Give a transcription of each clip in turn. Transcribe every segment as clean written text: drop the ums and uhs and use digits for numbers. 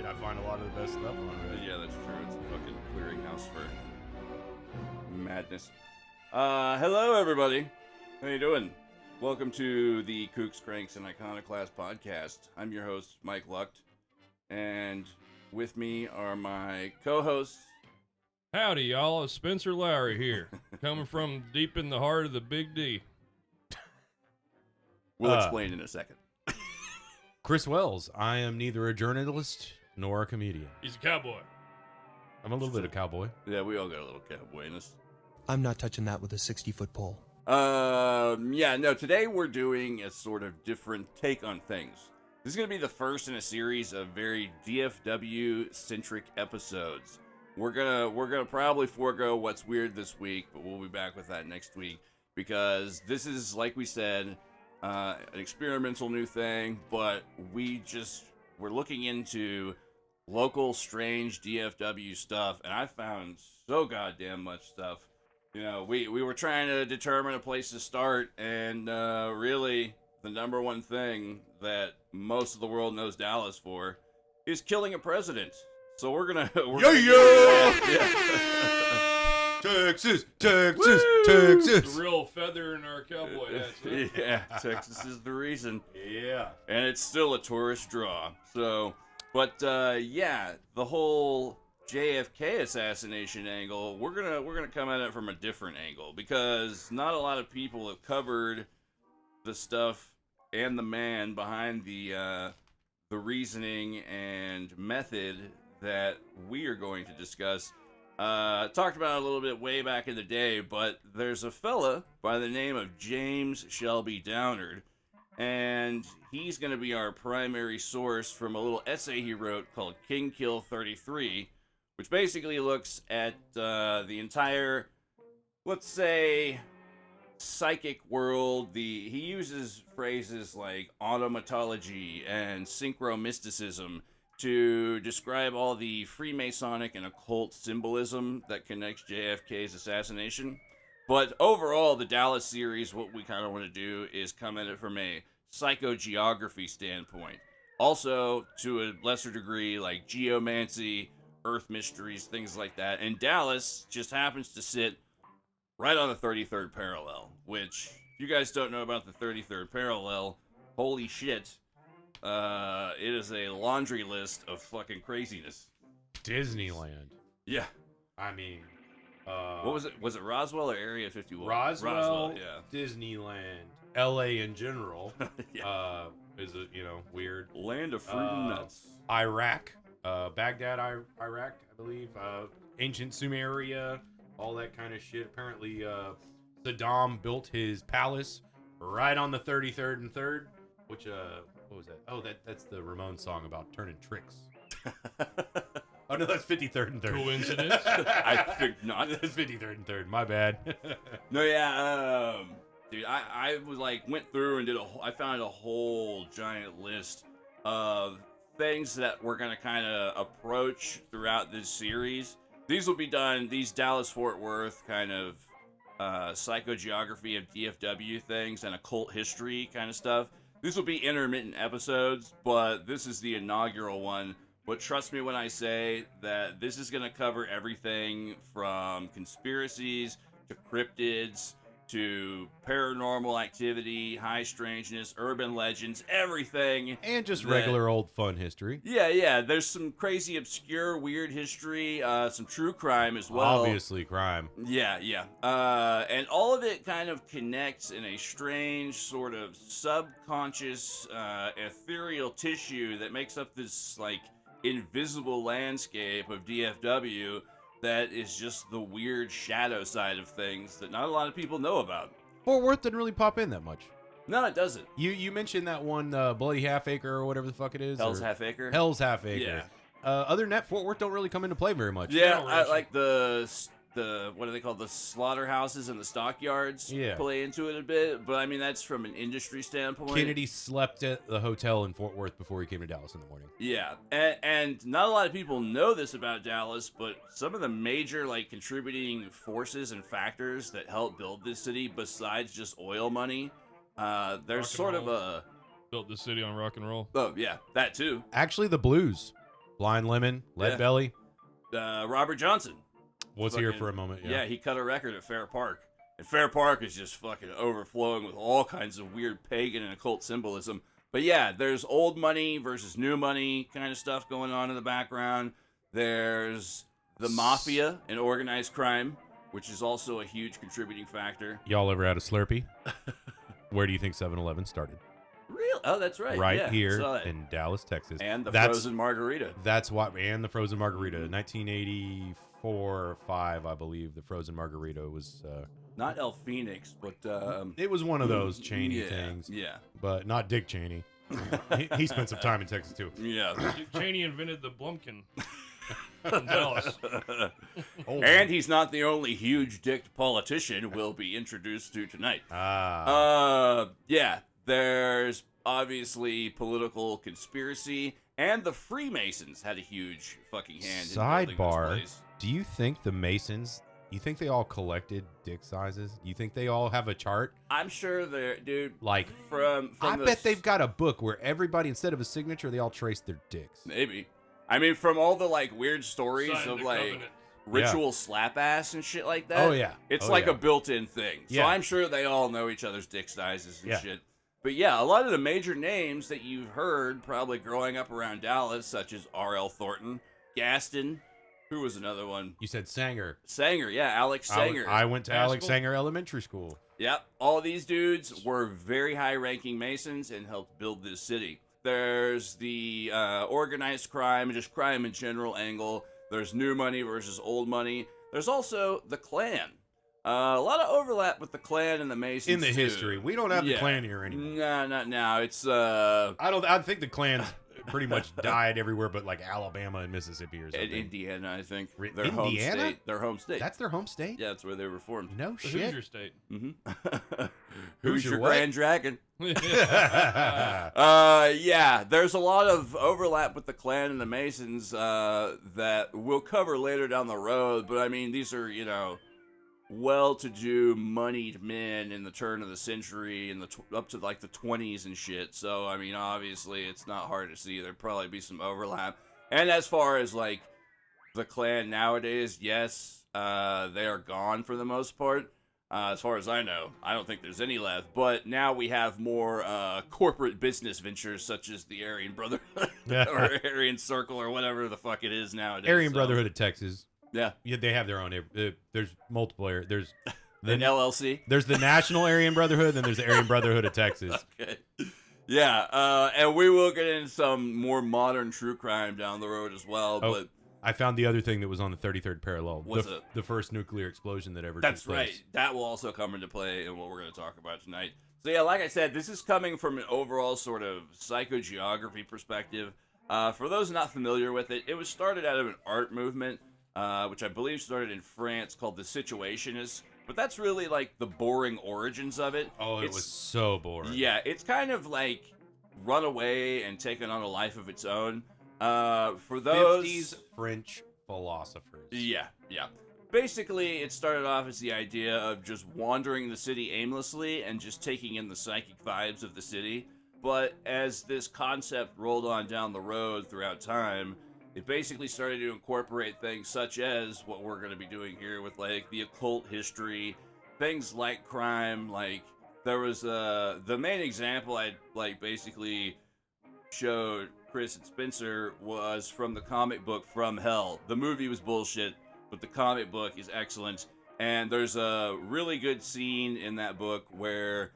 I find a lot of the best stuff on Reddit. Yeah, that's true. It's a fucking clearinghouse for madness. Hello, everybody. How you doing? Welcome to the Kooks, Cranks, and Iconoclast podcast. I'm your host, Mike Lucht, and with me are my co-hosts. Howdy, y'all. It's Spencer Lowry here, coming from deep in the heart of the Big D. We'll explain in a second. Chris Wells. I am neither a journalist nor a comedian. He's a cowboy. I'm a little bit of cowboy. Yeah, we all got a little cowboyness. I'm not touching that with a 60-foot pole. Today we're doing a sort of different take on things. This is going to be the first in a series of very DFW-centric episodes. We're gonna probably forego what's weird this week, but we'll be back with that next week because this is, like we said, an experimental new thing, but we're looking into local strange DFW stuff, and I found so goddamn much stuff. You know, we were trying to determine a place to start, and really the number one thing that most of the world knows Dallas for is killing a president. So we're gonna Texas, Woo! Texas. The real feather in our cowboy hats. Huh? Yeah, Texas is the reason. Yeah. And it's still a tourist draw. So, but the whole JFK assassination angle, we're gonna come at it from a different angle because not a lot of people have covered the stuff and the man behind the reasoning and method that we are going to discuss. Talked about it a little bit way back in the day, but there's a fella by the name of James Shelby Downard, and he's going to be our primary source from a little essay he wrote called King Kill 33, which basically looks at the entire, let's say, psychic world. He uses phrases like automatology and synchromysticism to describe all the Freemasonic and occult symbolism that connects JFK's assassination. But overall, the Dallas series, what we kind of want to do is come at it from a psychogeography standpoint. Also, to a lesser degree, like geomancy, earth mysteries, things like that. And Dallas just happens to sit right on the 33rd parallel, which, if you guys don't know about the 33rd parallel, holy shit. It is a laundry list of fucking craziness. Disneyland. Yeah. I mean, what was it? Was it Roswell or Area 51? Roswell, yeah. Disneyland, LA in general, Yeah. is a, weird. Land of fruit and nuts. Iraq, Baghdad, Iraq, I believe, ancient Sumeria, all that kind of shit. Apparently, Saddam built his palace right on the 33rd and 3rd, which, what was that? Oh, that's the Ramones song about turning tricks. Oh, no, that's 53rd and 3rd. Coincidence? I think not. That's 53rd and 3rd. My bad. No, yeah, dude, I was went through and I found a whole giant list of things that we're going to kind of approach throughout this series. These will be done, these Dallas-Fort Worth kind of psychogeography of DFW things and occult history kind of stuff. These will be intermittent episodes, but this is the inaugural one. But trust me when I say that this is going to cover everything from conspiracies to cryptids to paranormal activity, high strangeness, urban legends, everything. And just regular old fun history. Yeah. There's some crazy, obscure, weird history, some true crime as well. Obviously crime. Yeah. And all of it kind of connects in a strange sort of subconscious, ethereal tissue that makes up this, invisible landscape of DFW that is just the weird shadow side of things that not a lot of people know about. Fort Worth didn't really pop in that much. No, it doesn't. You mentioned that one Bloody Half Acre or whatever the fuck it is. Hell's Half Acre? Hell's Half Acre. Yeah. Other than that, Fort Worth don't really come into play very much. Yeah, I like the what do they call the slaughterhouses and the stockyards play into it a bit, but I mean that's from an industry standpoint. Kennedy slept at the hotel in Fort Worth before he came to Dallas in the morning. Yeah, and not a lot of people know this about Dallas, but some of the major contributing forces and factors that help build this city, besides just oil money, there's sort of a built the city on rock and roll. Oh yeah, that too. Actually, the blues. Blind Lemon, Lead Yeah. Belly. Robert Johnson. Was here Fucking- for a moment. Yeah, he cut a record at Fair Park. And Fair Park is just fucking overflowing with all kinds of weird pagan and occult symbolism. But yeah, there's old money versus new money kind of stuff going on in the background. There's the mafia and organized crime, which is also a huge contributing factor. Y'all ever had a Slurpee? Where do you think 7-Eleven started? Real? Oh, that's right. Right yeah, here saw that. in Dallas, Texas. And the That's- frozen margarita. That's why, and the frozen margarita, 1984 or 5, I believe. The frozen margarita was. Not El Phoenix, but It was one of those Cheney things, Yeah. but not Dick Cheney. he spent some time in Texas too. Yeah. Dick Cheney invented the Blumpkin. In Dallas. Oh. And he's not the only huge dicked politician we'll be introduced to tonight. Yeah, there's obviously political conspiracy, and the Freemasons had a huge fucking hand in building Sidebar. this place. Do you think the Masons? You think they all collected dick sizes? Do you think they all have a chart? I'm sure they're, dude. Like, From I the bet they've got a book where everybody, instead of a signature, they all trace their dicks. maybe. I mean, from all the like weird stories Signed of the like covenant. ritual slap ass and shit like that. Oh, yeah. It's Oh, like yeah. a built-in thing. So Yeah. I'm sure they all know each other's dick sizes and Yeah. shit. But yeah, a lot of the major names that you've heard probably growing up around Dallas, such as R.L. Thornton, Gaston, who was another one? You said Sanger. Sanger, yeah, Alex Sanger. I went to Alex Haskell? Sanger Elementary School. Yep, all these dudes were very high-ranking Masons and helped build this city. There's the organized crime, just crime in general angle. There's new money versus old money. There's also the Klan. A lot of overlap with the Klan and the Masons In the too. history, we don't have the Yeah. Klan here anymore. Nah, not now. It's I think the Klans pretty much died everywhere but like Alabama and Mississippi or in something. Indiana, I think. Re- Their home Indiana? state. Their home state. That's their home state? Yeah, that's where they were formed. No The shit. Hoosier State. Mm-hmm. Who's Who's your your what? Grand Dragon? yeah. Yeah, there's a lot of overlap with the Klan and the Masons that we'll cover later down the road. But I mean, these are, you know, well-to-do, moneyed men in the turn of the century and up to like the 20s and shit. So I mean, obviously, it's not hard to see. There'd probably be some overlap. And as far as like the Klan nowadays, yes, they are gone for the most part. As far as I know, I don't think there's any left. But now we have more corporate business ventures such as the Aryan Brotherhood or Aryan Circle or whatever the fuck it is nowadays. Aryan So, Brotherhood of Texas. Yeah. Yeah, they have their own. There's multiple. There's An LLC. There's the National Aryan Brotherhood, and there's the Aryan Brotherhood of Texas. Okay. Yeah, and we will get into some more modern true crime down the road as well. Oh, But I found the other thing that was on the 33rd parallel. What's the, it? the first nuclear explosion that ever that's took place. right. That will also come into play in what we're going to talk about tonight. So yeah, like I said, this is coming from an overall sort of psychogeography perspective. For those not familiar with it, it was started out of an art movement, which I believe started in France, called the Situationists. But that's really like the boring origins of it. Oh, it It's- was so boring. Yeah, it's kind of like run away and taken on a life of its own. For those 50s French philosophers. Yeah. Basically, it started off as the idea of just wandering the city aimlessly and just taking in the psychic vibes of the city. But as this concept rolled on down the road throughout time, it basically started to incorporate things such as what we're going to be doing here with like the occult history, things like crime. Like there was the main example I like basically showed Chris and Spencer was from the comic book From Hell. The movie was bullshit, but the comic book is excellent. And there's a really good scene in that book where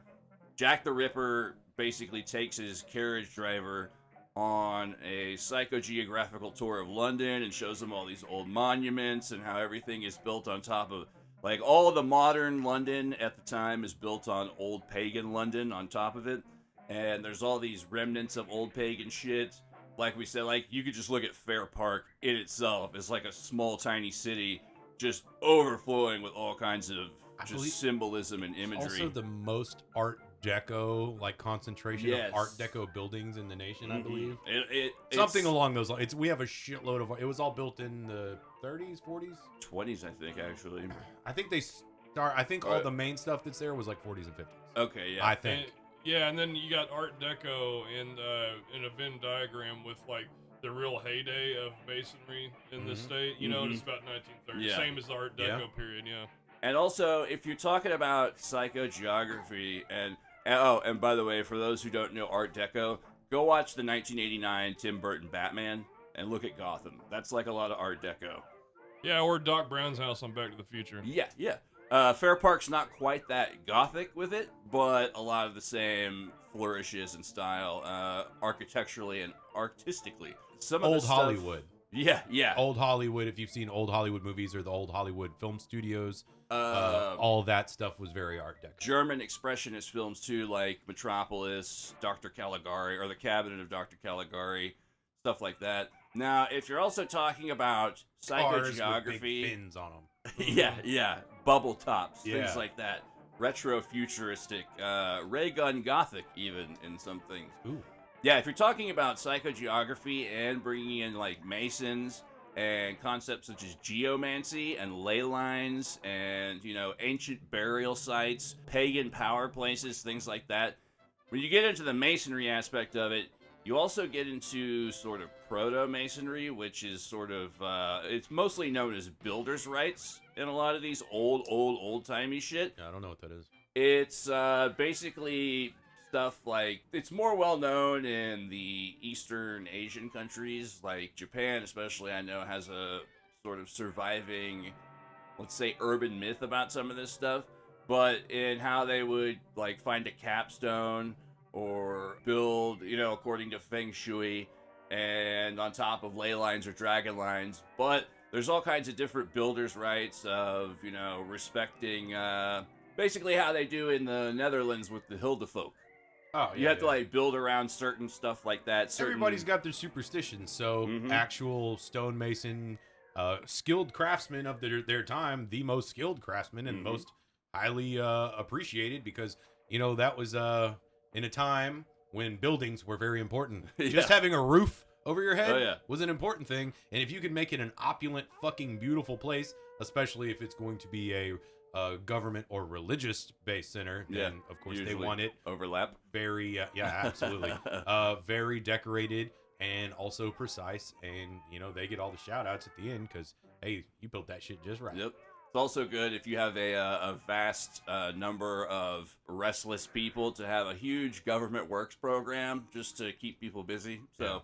Jack the Ripper basically takes his carriage driver on a psychogeographical tour of London and shows him all these old monuments and how everything is built on top of, like, all of the modern London at the time is built on old pagan London on top of it. And there's all these remnants of old pagan shit. Like we said, like, you could just look at Fair Park in itself. It's like a small, tiny city just overflowing with all kinds of just symbolism and imagery. Also the most Art Deco, like, concentration Yes. of Art Deco buildings in the nation, I believe. It's Something along those lines. We have a shitload of... It was all built in the 30s, 40s? 20s, I think, actually. I think they start... I think all the main stuff that's there was like 40s and 50s. Okay, yeah. I think. Yeah, and then you got Art Deco in a Venn diagram with like the real heyday of masonry in this state. You know, it's about 1930, Yeah. same as the Art Deco period. Yeah. And also, if you're talking about psychogeography, and by the way, for those who don't know Art Deco, go watch the 1989 Tim Burton Batman and look at Gotham. That's like a lot of Art Deco. Yeah, or Doc Brown's house on Back to the Future. Yeah. Fair Park's not quite that gothic with it, but a lot of the same flourishes in style, architecturally and artistically. Some Old of the stuff, Hollywood. Yeah. Old Hollywood, if you've seen old Hollywood movies or the old Hollywood film studios, all of that stuff was very Art Deco. German expressionist films too, like Metropolis, Dr. Caligari, or The Cabinet of Dr. Caligari, stuff like that. Now, if you're also talking about Cars psychogeography, with big fins on them. yeah, bubble tops, Yeah. things like that, retro futuristic, ray gun gothic, even in some things. Ooh. Yeah, if you're talking about psychogeography and bringing in like Masons and concepts such as geomancy and ley lines and, you know, ancient burial sites, pagan power places, things like that. When you get into the masonry aspect of it, you also get into sort of proto-masonry, which is sort of, it's mostly known as builder's rights in a lot of these old-timey shit. I don't know what that is. It's basically stuff like, it's more well known in the Eastern Asian countries, like Japan especially, I know has a sort of surviving, let's say, urban myth about some of this stuff, but in how they would like find a capstone or build, you know, according to Feng Shui and on top of ley lines or dragon lines. But there's all kinds of different builders' rights of, you know, respecting basically how they do in the Netherlands with the Hildefolk. Oh, yeah. You have to like build around certain stuff like that. Everybody's got their superstitions. So actual stonemason, skilled craftsmen of their time, the most skilled craftsmen and most highly appreciated, because, you know, that was in a time when buildings were very important. Just having a roof over your head was an important thing. And if you could make it an opulent, fucking beautiful place, especially if it's going to be a government or religious-based center, then of course they want it overlap. Very, absolutely, very decorated and also precise. And you know they get all the shout-outs at the end because hey, you built that shit just right. Yep. It's also good if you have a vast number of restless people to have a huge government works program just to keep people busy. So,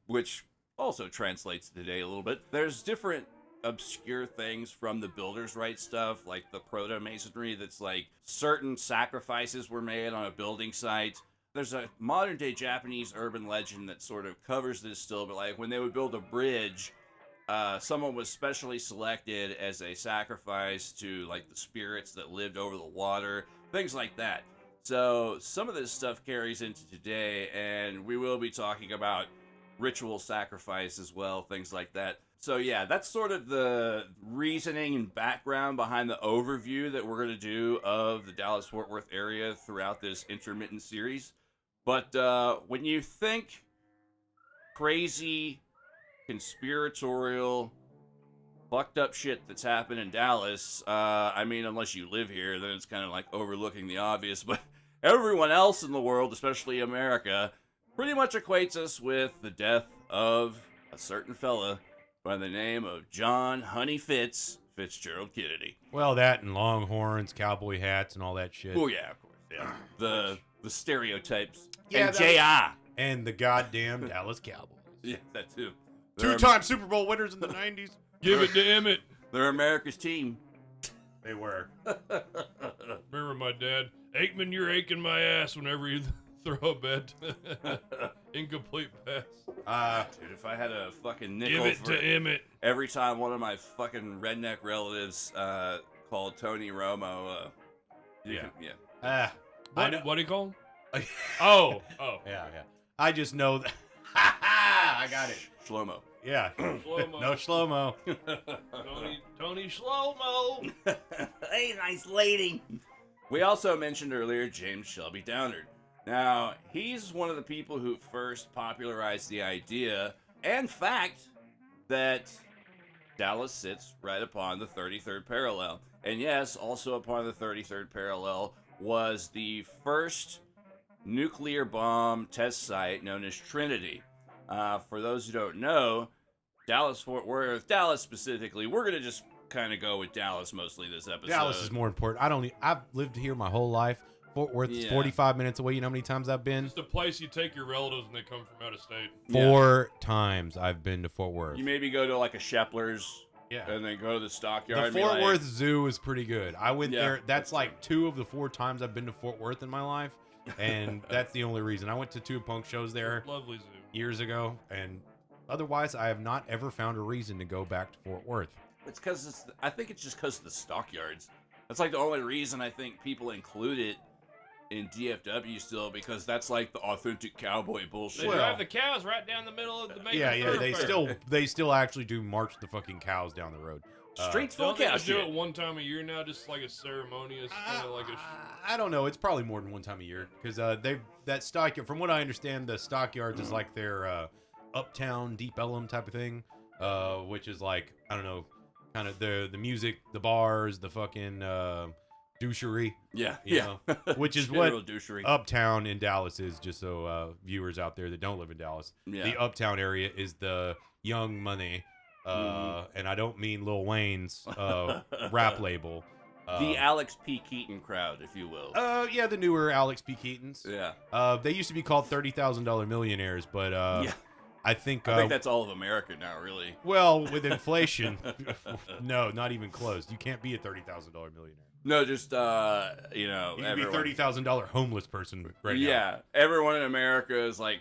which also translates today a little bit. There's different obscure things from the builder's rights stuff, like the proto-masonry that's like certain sacrifices were made on a building site. There's a modern-day Japanese urban legend that sort of covers this still, but like when they would build a bridge, someone was specially selected as a sacrifice to like the spirits that lived over the water, things like that. So some of this stuff carries into today, and we will be talking about ritual sacrifice as well, things like that. So yeah, that's sort of the reasoning and background behind the overview that we're going to do of the Dallas-Fort Worth area throughout this intermittent series. But when you think crazy, conspiratorial, fucked up shit that's happened in Dallas, I mean, unless you live here, then it's kind of like overlooking the obvious, but everyone else in the world, especially America, pretty much equates us with the death of a certain fella by the name of John Honey Fitzgerald Kennedy. Well, that and longhorns, cowboy hats, and all that shit. Oh yeah, of course, yeah. The stereotypes. Yeah, and J.I. And the goddamn Dallas Cowboys. Yeah, that too. Two-time Super Bowl winners in the 90s. Give it to Emmett. They're America's team. They were. Remember my dad, Aikman, you're aching my ass whenever you throw a bad incomplete pass. Dude, if I had a fucking nickel Give it for to Emmett. every time one of my fucking redneck relatives called Tony Romo, What do you call him? Oh. Yeah. I just know that. I got it. Shlomo. Yeah. Shlomo. No Shlomo. Tony Shlomo. Hey, nice lady. We also mentioned earlier James Shelby Downard. Now, he's one of the people who first popularized the idea and fact that Dallas sits right upon the 33rd parallel. And yes, also upon the 33rd parallel was the first nuclear bomb test site known as Trinity. For those who don't know, Dallas, Fort Worth, Dallas specifically, we're going to just kind of go with Dallas mostly this episode. Dallas is more important. I've lived here my whole life. Fort Worth is 45 minutes away. You know how many times I've been? It's the place you take your relatives when they come from out of state. 4 times I've been to Fort Worth. You maybe go to like a Shepler's. Yeah. And then go to the stockyard. The Fort Worth Zoo is pretty good. I went there. That's like 2 of the 4 times I've been to Fort Worth in my life. And that's the only reason. I went to 2 punk shows there Lovely zoo. years ago. And otherwise, I have not ever found a reason to go back to Fort Worth. It's because I think it's just because of the stockyards. That's like the only reason I think people include it in DFW still, because that's like the authentic cowboy bullshit. They drive the cows right down the middle of the main Yeah. thoroughfare. They still actually do march the fucking cows down the road. Streets full Don't of they cow just do shit. it one time a year now, just like a ceremonious kind of like a. I don't know. It's probably more than one time a year because that stockyard. From what I understand, the stockyards is like their uptown Deep Ellum type of thing, which is like, I don't know, kind of the music, the bars, the fucking douchery. Yeah, you know, which is what General douchery. uptown in Dallas is. Just so viewers out there that don't live in Dallas, the uptown area is the Young Money, and I don't mean Lil Wayne's rap label. The Alex P. Keaton crowd, if you will. Yeah, the newer Alex P. Keatons. Yeah. They used to be called $30,000 millionaires, but I think that's all of America now, really. well, with inflation, no, not even close. You can't be a $30,000 millionaire. No, just You can be a $30,000 homeless person right now. Yeah, everyone in America is like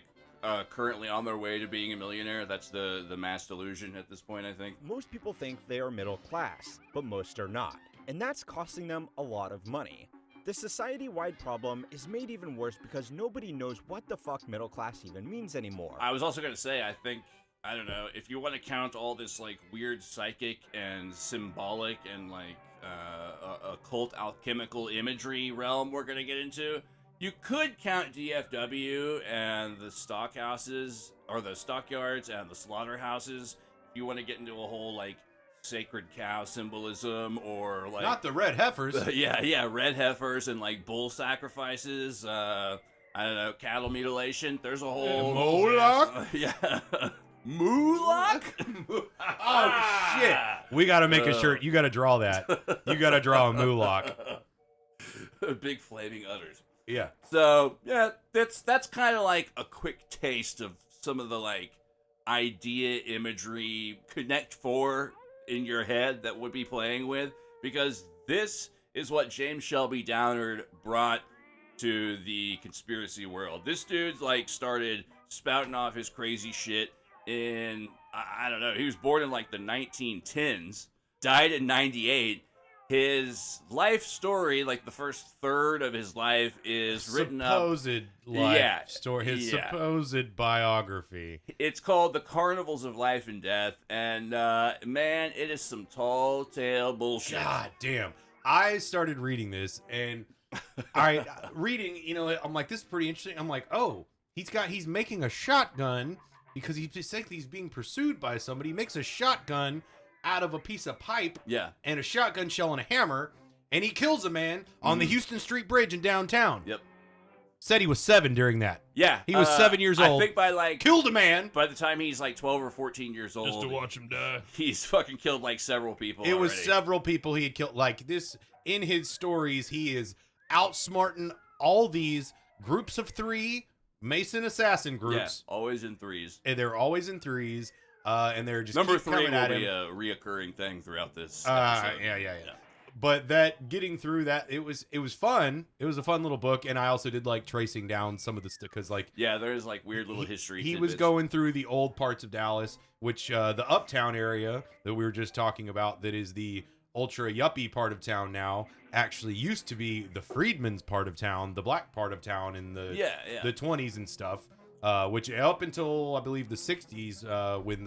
currently on their way to being a millionaire. That's the mass delusion at this point, I think. Most people think they are middle class, but most are not, and that's costing them a lot of money. The society-wide problem is made even worse because nobody knows what the fuck middle class even means anymore. I was also going to say, I don't know, if you want to count all this like weird psychic and symbolic and like occult alchemical imagery realm we're going to get into, you could count DFW and the stockhouses, or the stockyards and the slaughterhouses, if you want to get into a whole like sacred cow symbolism, or like Not the red heifers. yeah, red heifers and like bull sacrifices, I don't know, cattle mutilation. There's a whole Mooloch? yeah. Mooloch? Oh shit! We gotta make a shirt. You gotta draw that. You gotta draw a Mooloch. Big flaming udders. Yeah. So yeah, that's kind of like a quick taste of some of the like idea imagery Connect 4 in your head that would be playing with, because this is what James Shelby Downard brought to the conspiracy world. This dude like started spouting off his crazy shit in, I don't know, he was born in like the 1910s, died in 98. His life story, like the first third of his life, is written up. Supposed life story. His supposed biography. It's called The Carnivals of Life and Death, and man, it is some tall tale bullshit. God damn. I started reading this, and reading, you know, I'm like, this is pretty interesting. I'm like, oh, he's making a shotgun because he's being pursued by somebody. He makes a shotgun out of a piece of pipe, and a shotgun shell and a hammer, and he kills a man on the Houston Street Bridge in downtown. Yep. Said he was 7 during that. Yeah. He was 7 years old. I think by like killed a man. By the time he's like 12 or 14 years old, Just to watch him die. He's fucking killed like several people. It was several people he had killed. Like this, in his stories, he is outsmarting all these groups of 3 Mason assassin groups. Yeah, always in 3s. And they're always in 3s. And they're just Number keep 3 coming will at be him. a reoccurring thing throughout this episode. Yeah. But that getting through that, it was fun. It was a fun little book, and I also did like tracing down some of the stuff because like there's like weird little history. He was going through the old parts of Dallas, which the uptown area that we were just talking about, that is the ultra yuppie part of town now, actually used to be the Freedmen's part of town, the black part of town in the 20s and stuff. Which up until I believe the 60s, when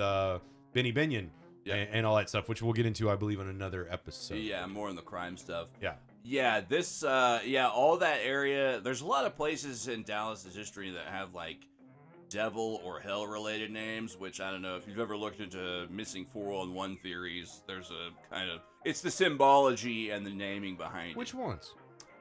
Benny Binion and all that stuff, which we'll get into, I believe, in another episode. Yeah, more in the crime stuff. Yeah, this all that area. There's a lot of places in Dallas's history that have like devil or hell related names, which I don't know if you've ever looked into missing 411 theories. There's a kind of, it's the symbology and the naming behind Which it. ones?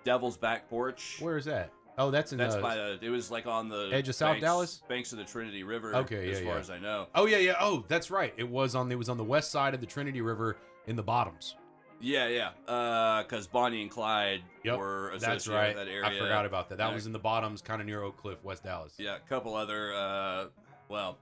Devil's Back Porch. Where is that? Oh, that's in That's the... by the. It was like on the edge of South Dallas? banks of the Trinity River. Okay, as yeah, far yeah. as I know. Oh, yeah. Oh, that's right. It was on the west side of the Trinity River in the bottoms. Yeah. Because Bonnie and Clyde were associated That's right. with that area. I forgot about that. That was in the bottoms, kind of near Oak Cliff, West Dallas. Yeah, a couple other. Well,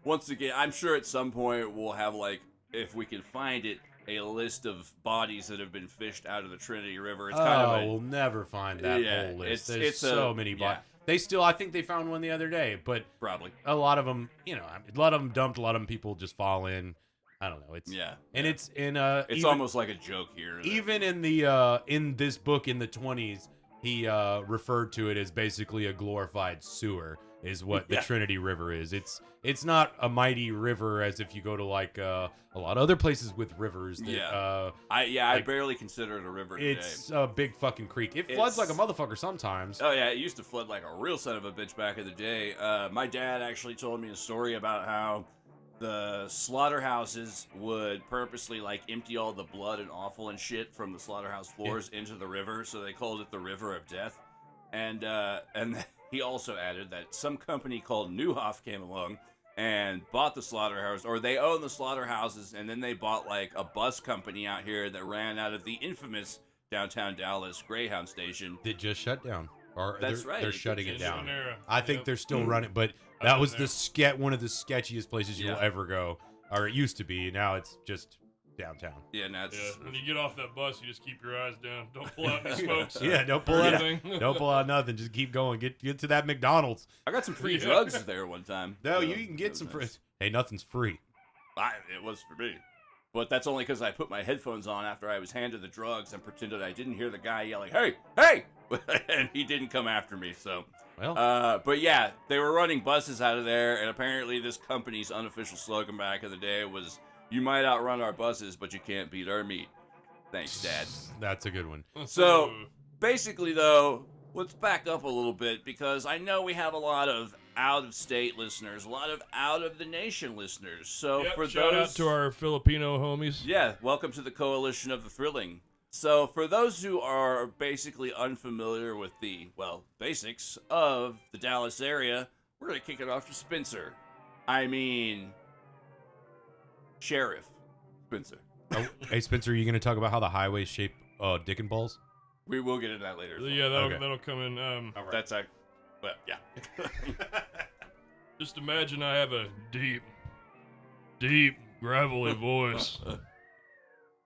once again, I'm sure at some point we'll have, like, if we can find it, a list of bodies that have been fished out of the Trinity River. It's kind of we'll never find that whole list. There's it's so many bodies. Yeah. I think they found one the other day, but Probably. a lot of them, a lot of them dumped. A lot of them people just fall in. I don't know. It's it's in it's even, almost like a joke here. Even in the in this book in the 20s, he referred to it as basically a glorified sewer. Is what the Trinity River is. It's not a mighty river as if you go to like a lot of other places with rivers. That, I barely consider it a river today. It's a big fucking creek. It floods like a motherfucker sometimes. Oh yeah, it used to flood like a real son of a bitch back in the day. My dad actually told me a story about how the slaughterhouses would purposely like empty all the blood and offal and shit from the slaughterhouse floors into the river, so they called it the River of Death. And he also added that some company called Neuhoff came along and bought the slaughterhouse, or they own the slaughterhouses, and then they bought like a bus company out here that ran out of the infamous downtown Dallas Greyhound station. That just shut down. Or That's right. They're shutting it down. There. I think they're still running, but that was one of the sketchiest places you'll ever go, or it used to be. Now it's just downtown. Yeah, now it's when you get off that bus, you just keep your eyes down. Don't pull out any smokes. Don't pull out anything. Don't pull out nothing. Just keep going. Get to that McDonald's. I got some free drugs there one time. No, you can get some free. Hey, nothing's free. It was for me. But that's only because I put my headphones on after I was handed the drugs and pretended I didn't hear the guy yelling, "Hey, hey!" and he didn't come after me. So, but yeah, they were running buses out of there, and apparently this company's unofficial slogan back in the day was, "You might outrun our buses, but you can't beat our meat." Thanks, Dad. That's a good one. So, basically, though, let's back up a little bit, because I know we have a lot of out-of-state listeners, a lot of out-of-the-nation listeners. So, for shout out to our Filipino homies. Yeah, welcome to the Coalition of the Thrilling. So, for those who are basically unfamiliar with the, basics of the Dallas area, we're going to kick it off to Spencer. I mean, Sheriff Spencer. Oh, hey, Spencer, are you going to talk about how the highways shape dick and balls? We will get into that later. Yeah, that'll come in. Right. That's yeah. Just imagine I have a deep, gravelly voice.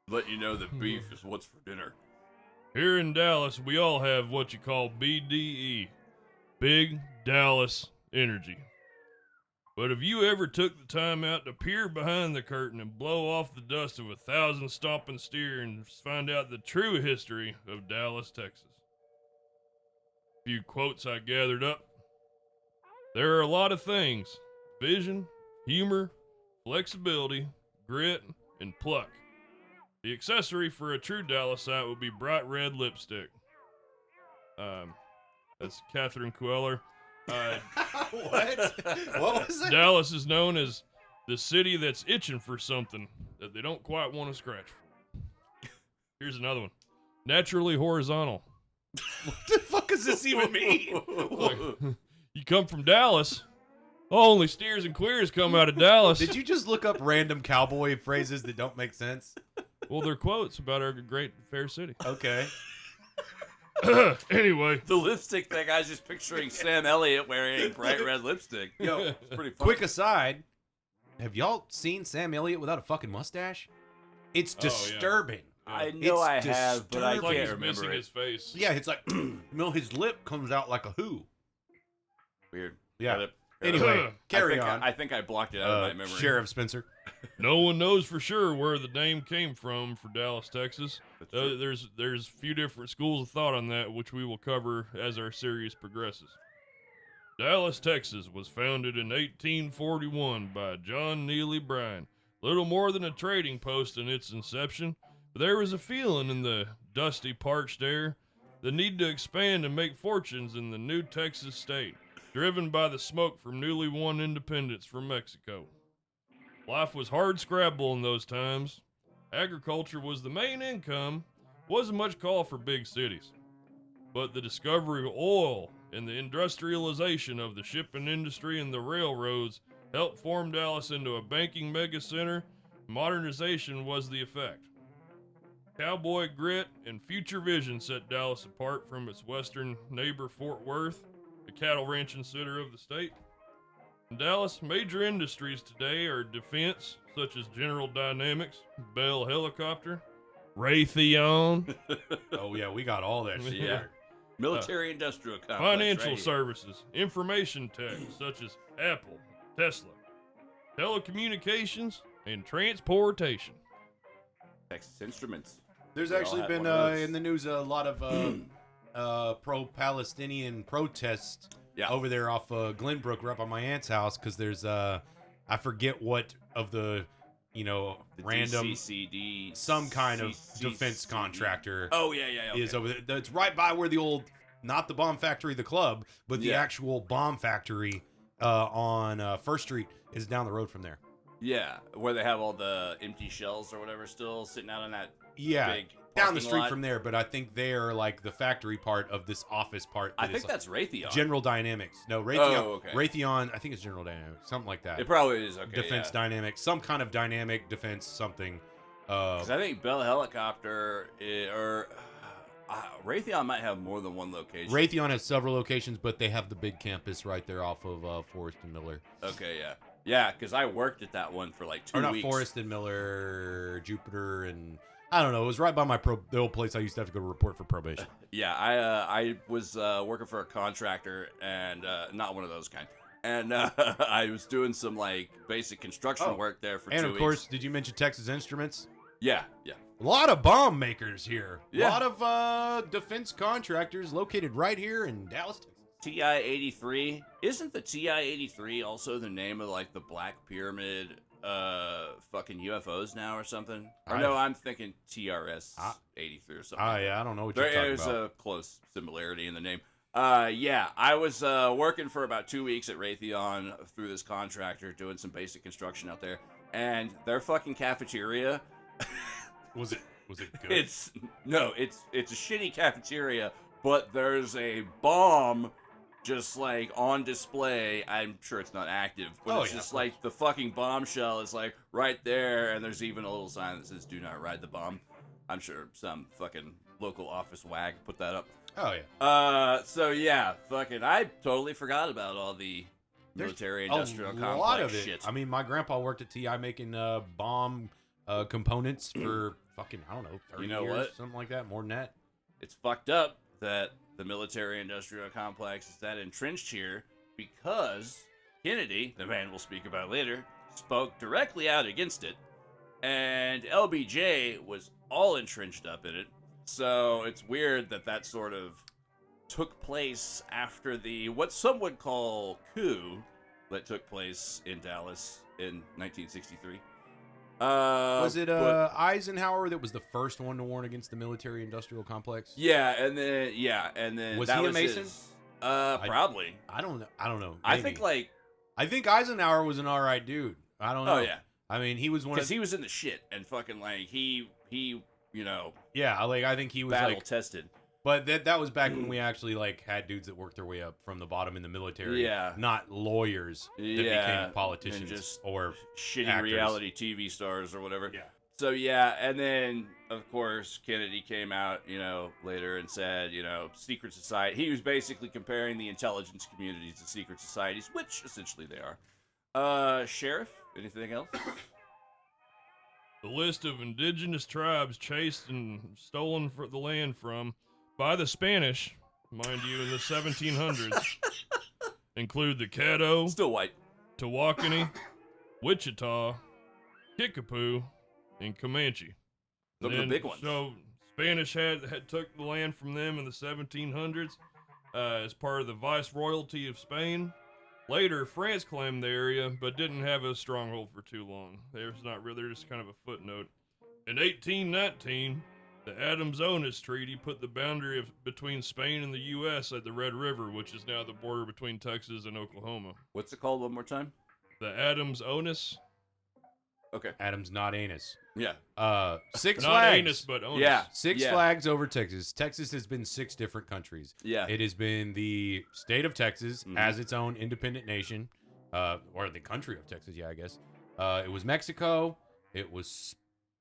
Let you know that beef is what's for dinner. Here in Dallas, we all have what you call BDE, Big Dallas Energy. But have you ever took the time out to peer behind the curtain and blow off the dust of 1,000 stomping steer and find out the true history of Dallas, Texas? A few quotes I gathered up. There are a lot of things: vision, humor, flexibility, grit, and pluck. The accessory for a true Dallasite would be bright red lipstick. That's Catherine Queller. What? What was that? Dallas is known as the city that's itching for something that they don't quite want to scratch for. Here's another one. Naturally horizontal. What the fuck does this even mean? Like, you come from Dallas. Only steers and queers come out of Dallas. Did you just look up random cowboy phrases that don't make sense? Well, they're quotes about our great fair city. Okay. Anyway. The lipstick thing, I was just picturing Sam Elliott wearing bright red lipstick. Yo, it's pretty funny. Quick aside, have y'all seen Sam Elliott without a fucking mustache? It's disturbing. I know I have, but I Like can't he's remember missing it. his face. Yeah, it's like, his lip comes out like a who. Weird. Yeah. Anyway, carry on. I think I blocked it out of my memory. Sheriff Spencer. No one knows for sure where the name came from for Dallas, Texas. There's a few different schools of thought on that, which we will cover as our series progresses. Dallas, Texas was founded in 1841 by John Neely Bryan. Little more than a trading post in its inception, but there was a feeling in the dusty, parched air, the need to expand and make fortunes in the new Texas state, driven by the smoke from newly won independence from Mexico. Life was hard scrabble in those times. Agriculture was the main income. Wasn't much call for big cities. but the discovery of oil and the industrialization of the shipping industry and the railroads helped form Dallas into a banking megacenter. Modernization was the effect. Cowboy grit and future vision set Dallas apart from its western neighbor Fort Worth, the cattle ranching center of the state. In Dallas, major industries today are defense, such as General Dynamics, Bell Helicopter, Raytheon, Oh yeah, we got all that shit. Yeah. here. Military industrial complex. financial right here. services, information tech, such as Apple, Tesla, telecommunications, and transportation. Texas Instruments. There's We all actually had been one of those. in the news a lot of pro-Palestinian protests Yeah. over there off Glenbrook, right by my aunt's house, because there's I forget what of the The random DCCD, some kind of CCCD. defense contractor Oh yeah. Okay. is over there. It's right by where the old, not the bomb factory, the club, but the Yeah. actual bomb factory on First Street is down the road from there. Yeah, where they have all the empty shells or whatever still sitting out on that Yeah, big down the parking street lot. from there, but I think they're like the factory part of this office part. I that think is that's Raytheon. General Dynamics. No, Raytheon. Oh, okay. Raytheon, I think it's General Dynamics, something like that. It probably is. Okay. Defense Dynamics, some kind of dynamic defense something. Because I think Bell Helicopter Raytheon might have more than one location. Raytheon has several locations, but they have the big campus right there off of Forest and Miller. Okay, yeah. Yeah, because I worked at that one for like 2 Or not weeks. Forest and Miller, Jupiter, and I don't know. It was right by the old place I used to have to go to report for probation. Yeah, I was working for a contractor, and not one of those kind. And I was doing some like basic construction work there for 2 weeks. And of course, did you mention Texas Instruments? Yeah. A lot of bomb makers here. Yeah. A lot of defense contractors located right here in Dallas, Texas. TI-83. Isn't the TI-83 also the name of like the Black Pyramid fucking UFOs now or something? Or no, I'm thinking TRS-83 or something. Yeah, I don't know what you're talking There's about. a close similarity in the name. Yeah, I was working for about 2 weeks at Raytheon through this contractor doing some basic construction out there, and their fucking cafeteria. Was it good? It's a shitty cafeteria, but there's a bomb just like on display. I'm sure it's not active, but it's just like the fucking bombshell is like right there, and there's even a little sign that says "Do not ride the bomb." I'm sure some fucking local office wag put that up. Oh yeah. So yeah, fucking, I totally forgot about all the military industrial complex a lot of it. shit. I mean, my grandpa worked at TI making bomb components for fucking, I don't know, 30 You know years, what? something like that, more than that. It's fucked up that the military industrial complex is that entrenched here because Kennedy, the man we'll speak about later, spoke directly out against it, and LBJ was all entrenched up in it. So it's weird that that sort of took place after the what some would call coup that took place in Dallas in 1963. Was it but- Eisenhower that was the first one to warn against the military-industrial complex? Yeah, and then Was that he a was Mason? his- probably. I don't know. I Maybe. think like I think Eisenhower was an all right dude. I don't know. oh yeah, I mean, he was one because of he was in the shit and fucking like he you know yeah. Like I think he was battle like, tested. but that was back when we actually like had dudes that worked their way up from the bottom in the military. Yeah. not lawyers that Yeah, became politicians and just or Shitty actors. reality TV stars or whatever. yeah. So yeah, and then of course Kennedy came out, later and said, secret society. He was basically comparing the intelligence communities to secret societies, which essentially they are. Sheriff, anything else? The list of indigenous tribes chased and stolen for the land from by the Spanish, mind you, in the 1700s, include the Caddo, Still white. Tawakoni, Wichita, Kickapoo, and Comanche. Those are the Then- big ones. So Spanish had took the land from them in the 1700s as part of the viceroyalty of Spain. Later, France claimed the area, but didn't have a stronghold for too long. They're just kind of a footnote. In 1819, the Adams-Onis Treaty put the boundary between Spain and the U.S. at the Red River, which is now the border between Texas and Oklahoma. What's it called one more time? The Adams-Onis Okay. Adam's not anus. Yeah. Six Not Flags. anus, but onus. Yeah. Six Flags over Texas. Texas has been 6 different countries. Yeah. It has been the state of Texas Mhm. as its own independent nation, or the country of Texas, yeah, I guess. It was Mexico. It was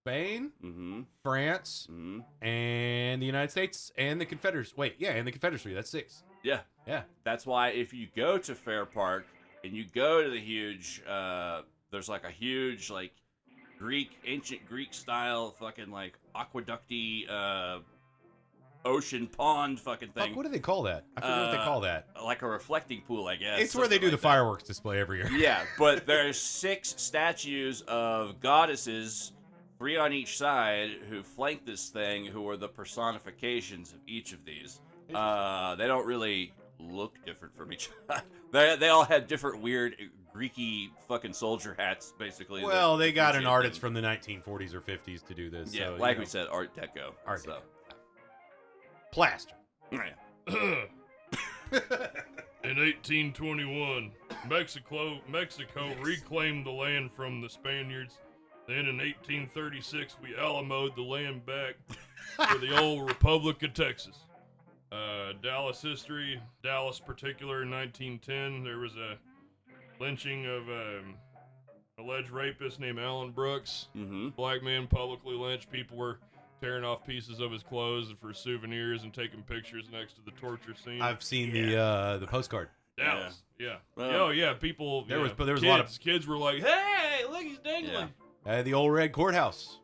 Spain, Mm-hmm. France, Mm-hmm. and the United States, and the Confederacy. Wait, yeah, and the Confederacy. That's 6. Yeah. Yeah. That's why if you go to Fair Park and you go to the huge, there's like a huge like ancient Greek style fucking like aqueducty ocean pond fucking thing. Fuck, what do they call that? I forget what they call that. Like a reflecting pool, I guess. It's where they do something the like that. fireworks display every year. Yeah, but there's 6 statues of goddesses, 3 on each side, who flank this thing, who are the personifications of each of these. They don't really look different from each other. They all had different weird Greeky fucking soldier hats, basically. Well, that they got an differentiate artist them. from the 1940s or 50s to do this. Yeah, so, like we said, Art Deco. Art so. Plaster. Yeah. In 1821, Mexico reclaimed the land from the Spaniards. Then in 1836, we Alamoed the land back for the old Republic of Texas. Dallas history, Dallas particular in 1910, there was a lynching of alleged rapist named Alan Brooks. Mm-hmm. Black man publicly lynched. People were tearing off pieces of his clothes for souvenirs and taking pictures next to the torture scene. I've seen the postcard. Dallas, yeah. Well, Oh yeah, people. there yeah. was a lot of kids were like, "Hey, look, he's dangling." the old red courthouse.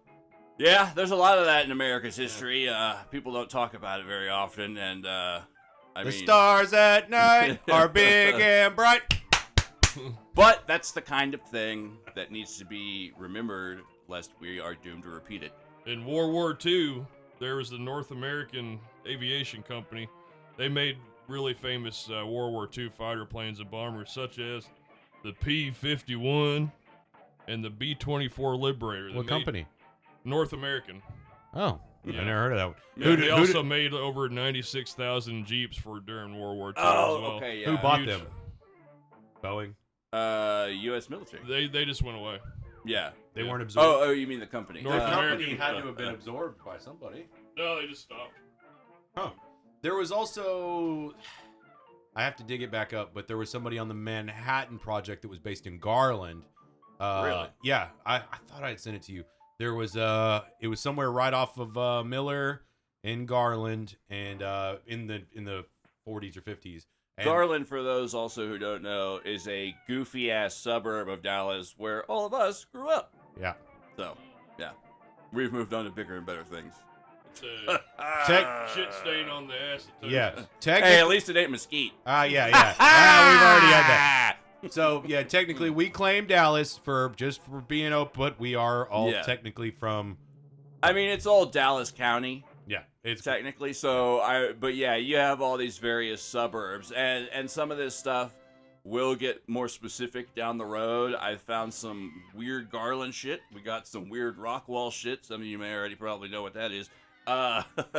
Yeah, there's a lot of that in America's history. People don't talk about it very often, and I The mean, stars at night are big and bright. but that's the kind of thing that needs to be remembered, lest we are doomed to repeat it. In World War II, there was the North American Aviation Company. They made really famous World War II fighter planes and bombers, such as the P-51 and the B-24 Liberator. They What made- company? North American. Oh, Yeah. I never heard of that one. Yeah, they also made over 96,000 Jeeps for during World War II as well. okay, yeah. Who bought Huge. them? Boeing. U.S. military. They just went away. Yeah. They weren't absorbed. Oh, you mean the company? North the company American. had to have been absorbed by somebody. No, they just stopped. Huh. There was also, I have to dig it back up, but there was somebody on the Manhattan Project that was based in Garland. Really? Yeah, I thought I had sent it to you. There was it was somewhere right off of Miller in Garland, and in the 40s or 50s. And Garland, for those also who don't know, is a goofy-ass suburb of Dallas where all of us grew up. Yeah. So, yeah. We've moved on to bigger and better things. It's a Tech- shit stain on the ass. Yeah. Hey, at least it ain't mesquite. Yeah. We've already had that. So yeah, technically we claim Dallas for being open, but we are all Yeah. technically from. I mean, it's all Dallas County, Yeah, it's technically. But yeah, you have all these various suburbs, and some of this stuff will get more specific down the road. I found some weird Garland shit. We got some weird Rockwall shit. Some of you may already probably know what that is.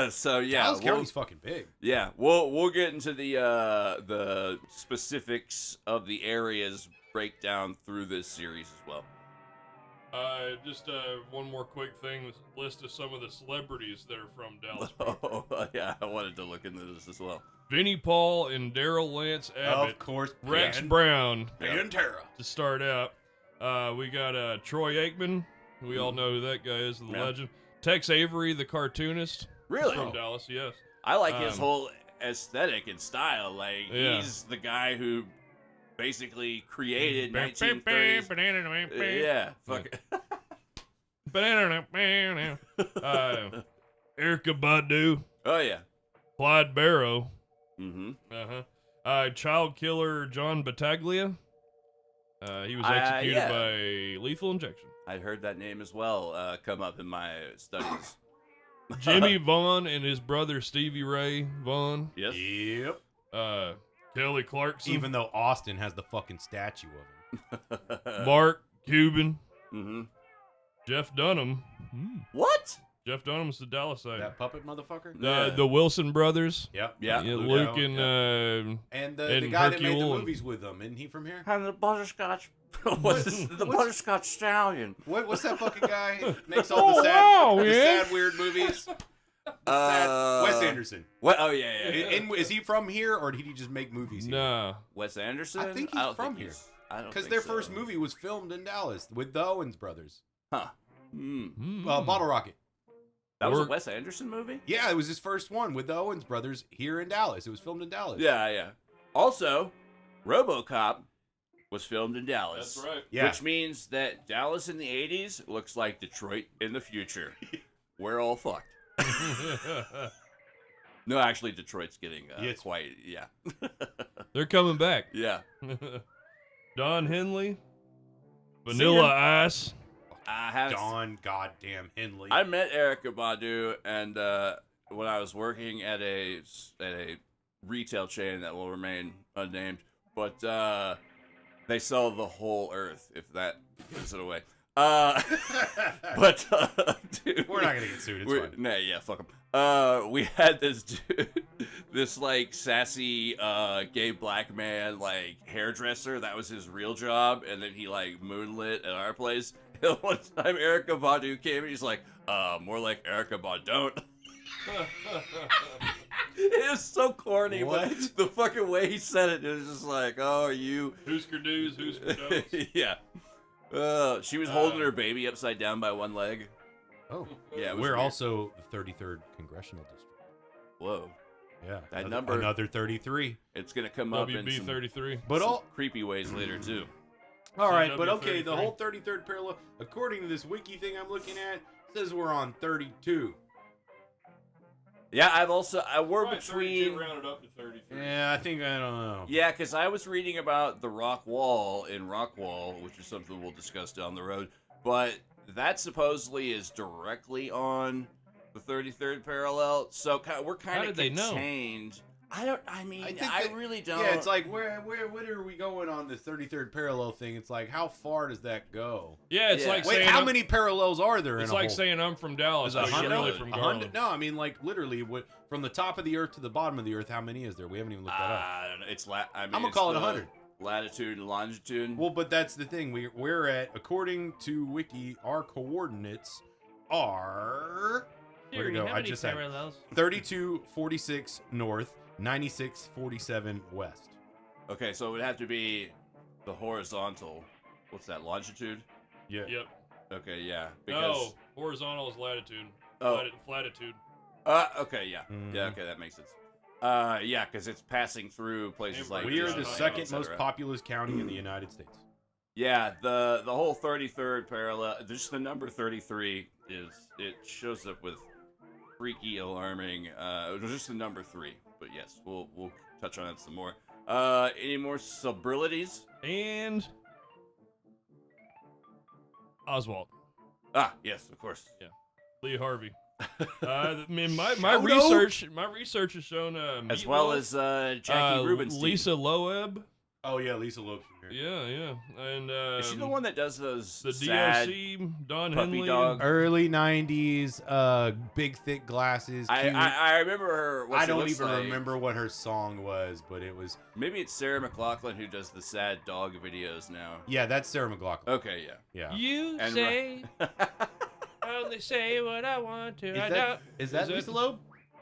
So yeah, Dallas County's fucking big. yeah, we'll get into the specifics of the areas breakdown through this series as well. Just one more quick thing. List of some of the celebrities that are from Dallas. Oh yeah, I wanted to look into this as well. Vinnie Paul and Daryl Lance Abbott. Of course, Rex Brown and Tara. to start out. We got Troy Aikman. We all know who that guy is, the Yeah. legend. Tex Avery, the cartoonist. Really? From Dallas, yes. I like his Um, whole aesthetic and style. Like Yeah. he's the guy who basically created 1930s. Yeah, fuck. Erica Badu, Oh yeah. Clyde Barrow, Mm-hmm. child killer John Battaglia. He was executed yeah. by lethal injection. I'd heard that name as well come up in my studies. Jimmy Vaughn and his brother Stevie Ray Vaughn. Yes. Yep. Kelly Clarkson. Even though Austin has the fucking statue of him. Mark Cuban. Mm-hmm. Jeff Dunham. What? Jeff Dunham's the Dallas side. That puppet motherfucker. The Wilson brothers. Yep. Yeah. Luke yeah. and And the and guy that made the Hercule and- movies with them, isn't he from here? And the butterscotch What's this? The Butterscotch Stallion. What's that fucking guy makes all the sad weird movies? Wes Anderson. What? Oh yeah. Is he from here, or did he just make movies here? Nah. Wes Anderson. I think he's from here. Because their first movie was filmed in Dallas with the Owens brothers. Huh. Bottle Rocket. That was a Wes Anderson movie? Yeah, it was his first one with the Owens brothers here in Dallas. It was filmed in Dallas. Yeah. Also, RoboCop was filmed in Dallas. That's right. Yeah. Which means that Dallas in the 80s looks like Detroit in the future. We're all fucked. No, actually, Detroit's getting quite, yeah. They're coming back. Yeah. Don Henley, Vanilla Ice. I have Don goddamn Henley. I met Erykah Badu, and when I was working at a retail chain that will remain unnamed, but they sell the whole earth, if that gives it away. But dude, we're not gonna get sued. It's fine. Nah, yeah, fuck them. We had this dude, this like sassy gay black man, like hairdresser. That was his real job, and then he like moonlit at our place. And one time, Erykah Badu came, and he's like, more like Erykah Badu. It was so corny, What? but the fucking way he said it, it was just like, oh, you. Husker do's, Husker don'ts. Yeah. She was holding her baby upside down by one leg. Oh, Yeah, it was we're weird. also the 33rd congressional district. Whoa. Yeah, That number- another 33. It's going to come up in WB some, 33. But some all creepy ways later, too. all right, but CW okay, the 33. whole 33rd parallel, according to this wiki thing I'm looking at, says we're on 32. Yeah, we're Probably between... 32 rounded up to 33. Yeah, I don't know. Yeah, because I was reading about the rock wall in Rockwall, which is something we'll discuss down the road, but that supposedly is directly on the 33rd parallel, so we're kind How of did they know? contained. I think really don't. Yeah, it's like where are we going on the 33rd parallel thing? It's like how far does that go? Yeah, it's Yeah. like Wait, saying how I'm- many parallels are there in It's a like whole? saying I'm from Dallas, Is it but you're 100? really from Garland. No, I mean like literally from the top of the earth to the bottom of the earth. How many is there? We haven't even looked that up. I don't know. It's I'm gonna call it 100. Latitude and longitude. Well, but that's the thing. We're at, according to Wiki, our coordinates are. Where'd it go? I just had 3246 north, 9647 west. Okay, so it would have to be the horizontal. What's that? Longitude? Yeah. Yep. Okay, yeah. No, horizontal is latitude. Oh. Flatitude. Okay, yeah. Mhm. Yeah, okay, that makes sense. Yeah, because it's passing through places like We are Houston, the et second cetera. most populous county in the United States. Yeah, the whole 33rd parallel, just the number 33 it shows up with freaky, alarming. It was just the number 3, but yes, we'll touch on it some more. Any more subrilities? And Oswald. Ah, yes, of course. Lee Harvey. I mean, my Shout research has shown As well as Jackie Rubenstein. Lisa Loeb. Oh yeah, Lisa Loeb's from here. Yeah, and Is she the one that does those the sad DOC, Don puppy Henley. dog? Early '90s, big thick glasses. Cute. I remember her. What I she don't looks even like. remember what her song was, but it was. Maybe it's Sarah McLachlan who does the sad dog videos now. Yeah, that's Sarah McLachlan. Okay, yeah. Yeah. You And say only say what I want to. Is that Lisa Loeb?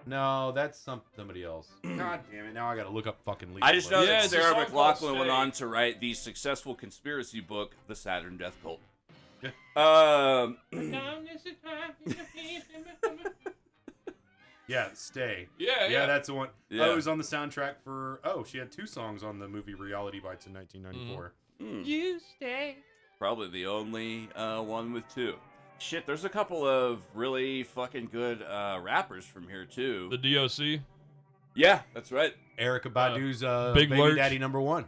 No, that's somebody else. God damn it! Now I gotta look up fucking Lisa. I just know Loeb. Yeah, that it's a Sarah song called McLachlan went Stay. on to write the successful conspiracy book, The Saturn Death Cult. Yeah, Stay. Yeah. That's the one. Yeah. Oh, it was on the soundtrack for. Oh, she had 2 songs on the movie Reality Bites in 1994. You stay. Probably the only one with 2. Shit, there's a couple of really fucking good rappers from here too. The DOC. Yeah, that's right. Erykah Badu's Big baby Lurch. daddy number 1.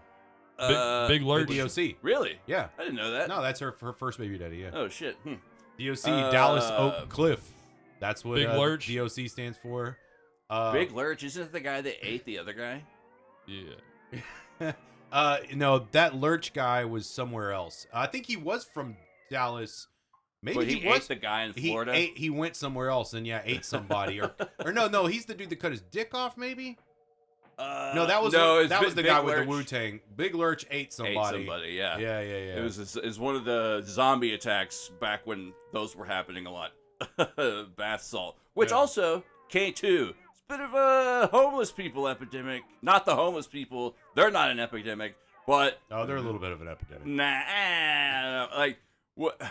Big The Lurch. DOC. Really? Yeah. I didn't know that. No, that's her first baby daddy. Yeah. Oh shit. DOC Dallas Uh, Oak Cliff. That's what Big Lurch. DOC stands for. Big Lurch, isn't it the guy that ate the other guy? Yeah. No, that Lurch guy was somewhere else. I think he was from Dallas. Maybe But he he was. ate the guy in Florida. He went somewhere else and ate somebody or no, he's the dude that cut his dick off. Maybe No, that was no, that was the Big guy with Lurch the Wu-Tang. Big Lurch ate somebody. Yeah. Yeah. It was one of the zombie attacks back when those were happening a lot. Bath salt, which also K2. It's a bit of a homeless people epidemic. Not the homeless people; they're not an epidemic, but they're a little bit of an epidemic. Nah, like what?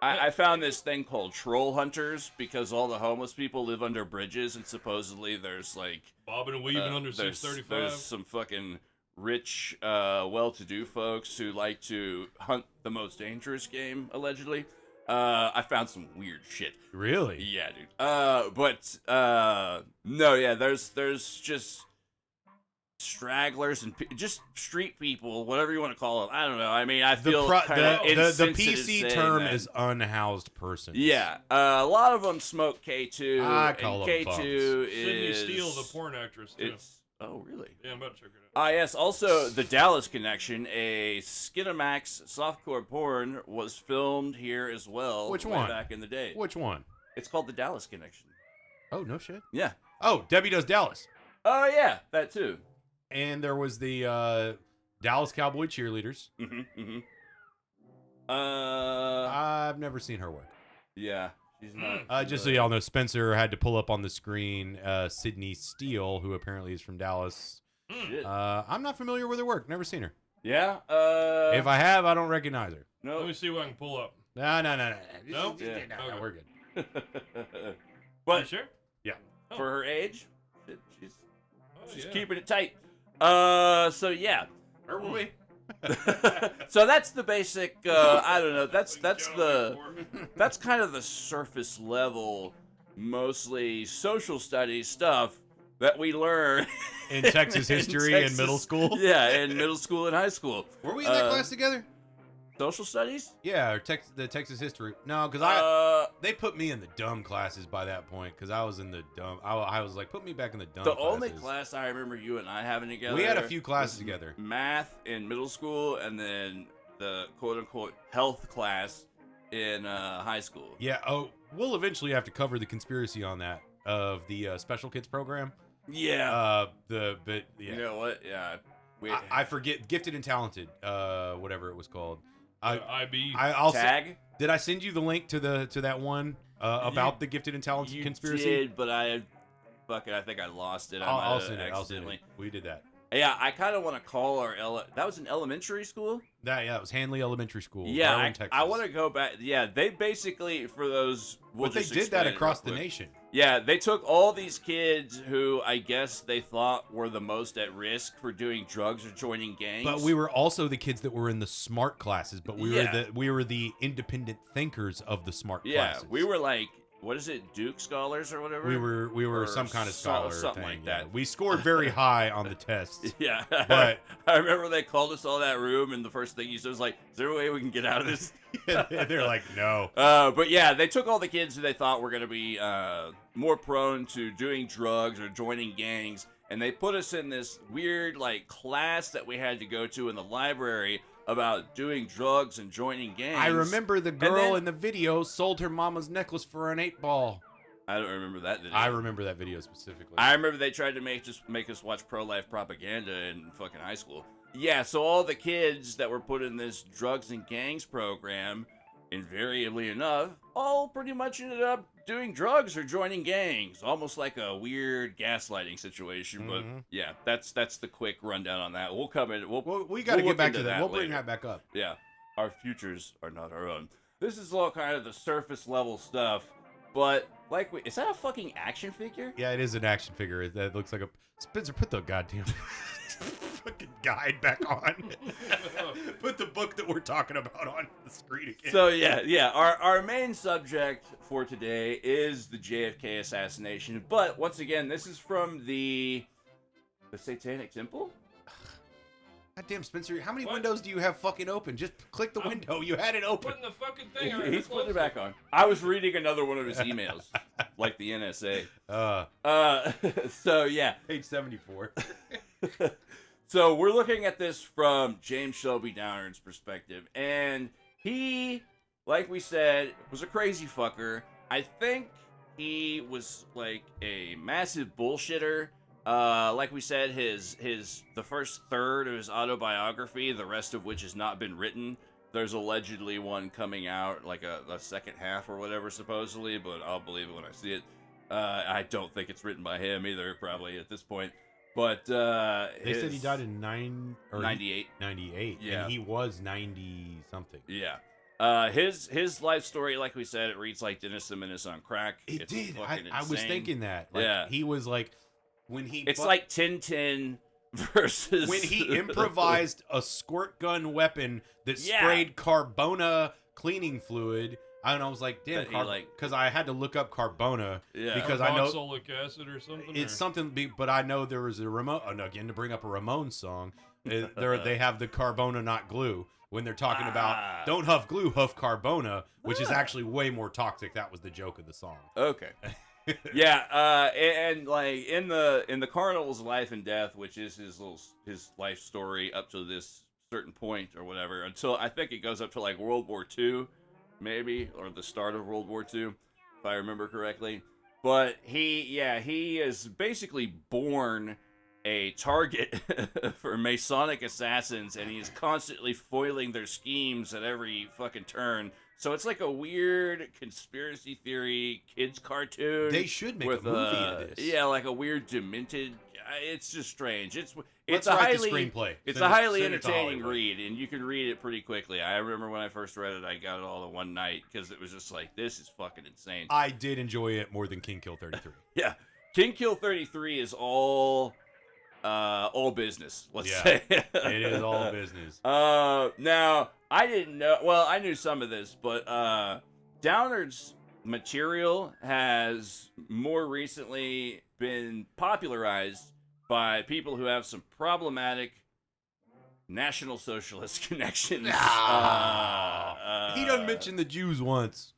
I found this thing called troll hunters because all the homeless people live under bridges, and supposedly there's like bobbing and weaving under there's 635. There's some fucking rich, well-to-do folks who like to hunt the most dangerous game, allegedly. I found some weird shit. Really? Yeah, dude. But no, yeah. There's just stragglers and just street people, whatever you want to call them. I don't know. I mean, I feel the PC term is unhoused person. Yeah, a lot of them smoke K2. I call them K2 bums. Sydney is Steele, the porn actress, too. Oh, really? Yeah, I'm about to check it out. Yes, also the Dallas Connection, a Skinamax softcore porn, was filmed here as well. Which way one? Back in the day. Which one? It's called the Dallas Connection. Oh, no shit. Yeah. Oh, Debbie Does Dallas. Oh, yeah, that too. And there was the Dallas Cowboy cheerleaders. I've never seen her work. Yeah, she's not. Just so y'all know, Spencer had to pull up on the screen Sydney Steele, who apparently is from Dallas. Shit. I'm not familiar with her work. Never seen her. Yeah. If I have, I don't recognize her. No. Let me see what I can pull up. No. No? No, Okay. we're good. But You sure? Yeah. for her age, she's Yeah. keeping it tight. So yeah. Where were we? So that's the basic. I don't know. That's kind of the surface level, mostly social studies stuff that we learn In Texas history in middle school? Yeah, in middle school and high school. Were we in that class together? Social studies? Yeah, or the Texas history. No, because they put me in the dumb classes by that point because I was in the dumb. I was like, put me back in the dumb The classes. only class I remember you and I having together. We had a few classes was together. Math in middle school, and then the quote unquote health class in high school. Yeah. Oh, we'll eventually have to cover the conspiracy on that of the special kids program. Yeah. Yeah. You know what? Yeah. I forget. Gifted and Talented. Whatever it was called. IB. I also Tag. did I send you the link to that one about the Gifted and Talented You conspiracy? did, but I think I lost it. I'll send it. I'll send it. We did that. Yeah, I kind of want to call our that was an elementary school. It was Hanley Elementary School. Yeah, Garland, Texas. I want to go back. Yeah, they basically for those. But they did that across the nation. Yeah, they took all these kids who I guess they thought were the most at risk for doing drugs or joining gangs. But we were also the kids that were in the smart classes. But we were the independent thinkers of the smart classes. Yeah, we were like, what is it, Duke scholars or whatever? We were Or some kind of scholar something thing, like that. yeah. We scored very high on the tests. Yeah, But I remember they called us all that room, and the first thing you said was like, "Is there a way we can get out of this?" they're like, no. But yeah, they took all the kids who they thought were going to be more prone to doing drugs or joining gangs, and they put us in this weird like class that we had to go to in the library about doing drugs and joining gangs. I remember the girl in the video sold her mama's necklace for an 8-ball. I don't remember that video. I remember that video specifically. I remember they tried to make us watch pro-life propaganda in fucking high school. Yeah, so all the kids that were put in this drugs and gangs program, invariably enough, all pretty much ended up doing drugs or joining gangs. Almost like a weird gaslighting situation. But yeah, that's the quick rundown on that. We'll come in. we got to get back to that. We'll bring later. that back up. Yeah, our futures are not our own. This is all kind of the surface level stuff. But like, is that a fucking action figure? Yeah, it is an action figure. That looks like a Spencer. Put the goddamn fucking guide back on. Put the book that we're talking about on the screen again. So yeah. Our main subject for today is the JFK assassination. But once again, this is from the Satanic Temple. Goddamn, Spencer, how many windows do you have fucking open? Just click the window. You had it open. Putting the fucking thing on. He's putting it back on. I was reading another one of his emails, like the NSA. So yeah. Page 74. So we're looking at this from James Shelby Downard's perspective, and he, like we said, was a crazy fucker. I think he was like a massive bullshitter Like we said, the first third of his autobiography, the rest of which has not been written. There's allegedly one coming out, like a second half or whatever, supposedly, but I'll believe it when I see it. I don't think it's written by him either, probably at this point. But they said he died in 98. 98. Yeah, and he was 90 something. Yeah. His life story, like we said, it reads like Dennis the Menace on crack. It It's did. fucking I was insane. thinking that. Like, Yeah. He was like, when he. It's like Tintin versus. When he improvised a squirt gun weapon that Yeah. sprayed Carbona cleaning fluid. I don't know. I was like, damn, That he, like- because I had to look up Carbona Yeah. because I know Carboxylic acid or something. it's or? something. But I know there was a Ramon. And again, to bring up a Ramones song, they have the Carbona not glue when they're talking about don't huff glue, huff Carbona, which is actually way more toxic. That was the joke of the song. Okay. Yeah, and like in the Carnival's life and death, which is his life story up to this certain point or whatever, until I think it goes up to like World War II, maybe, or the start of World War II, if I remember correctly. But he is basically born a target for Masonic assassins, and he's constantly foiling their schemes at every fucking turn. So it's like a weird conspiracy theory kids cartoon. They should make a movie of this. Yeah, like a weird demented. It's just strange. It's Let's a write highly the screenplay. It's Send a it- highly send it to entertaining Hollywood. read, and you can read it pretty quickly. I remember when I first read it, I got it all in one night because it was just like, this is fucking insane. I did enjoy it more than King Kill 33. Yeah, King Kill 33 is all business. Let's Yeah, say it is all business. Now I didn't know. Well, I knew some of this, but Downard's material has more recently been popularized by people who have some problematic National Socialist connections. He doesn't mention the Jews once.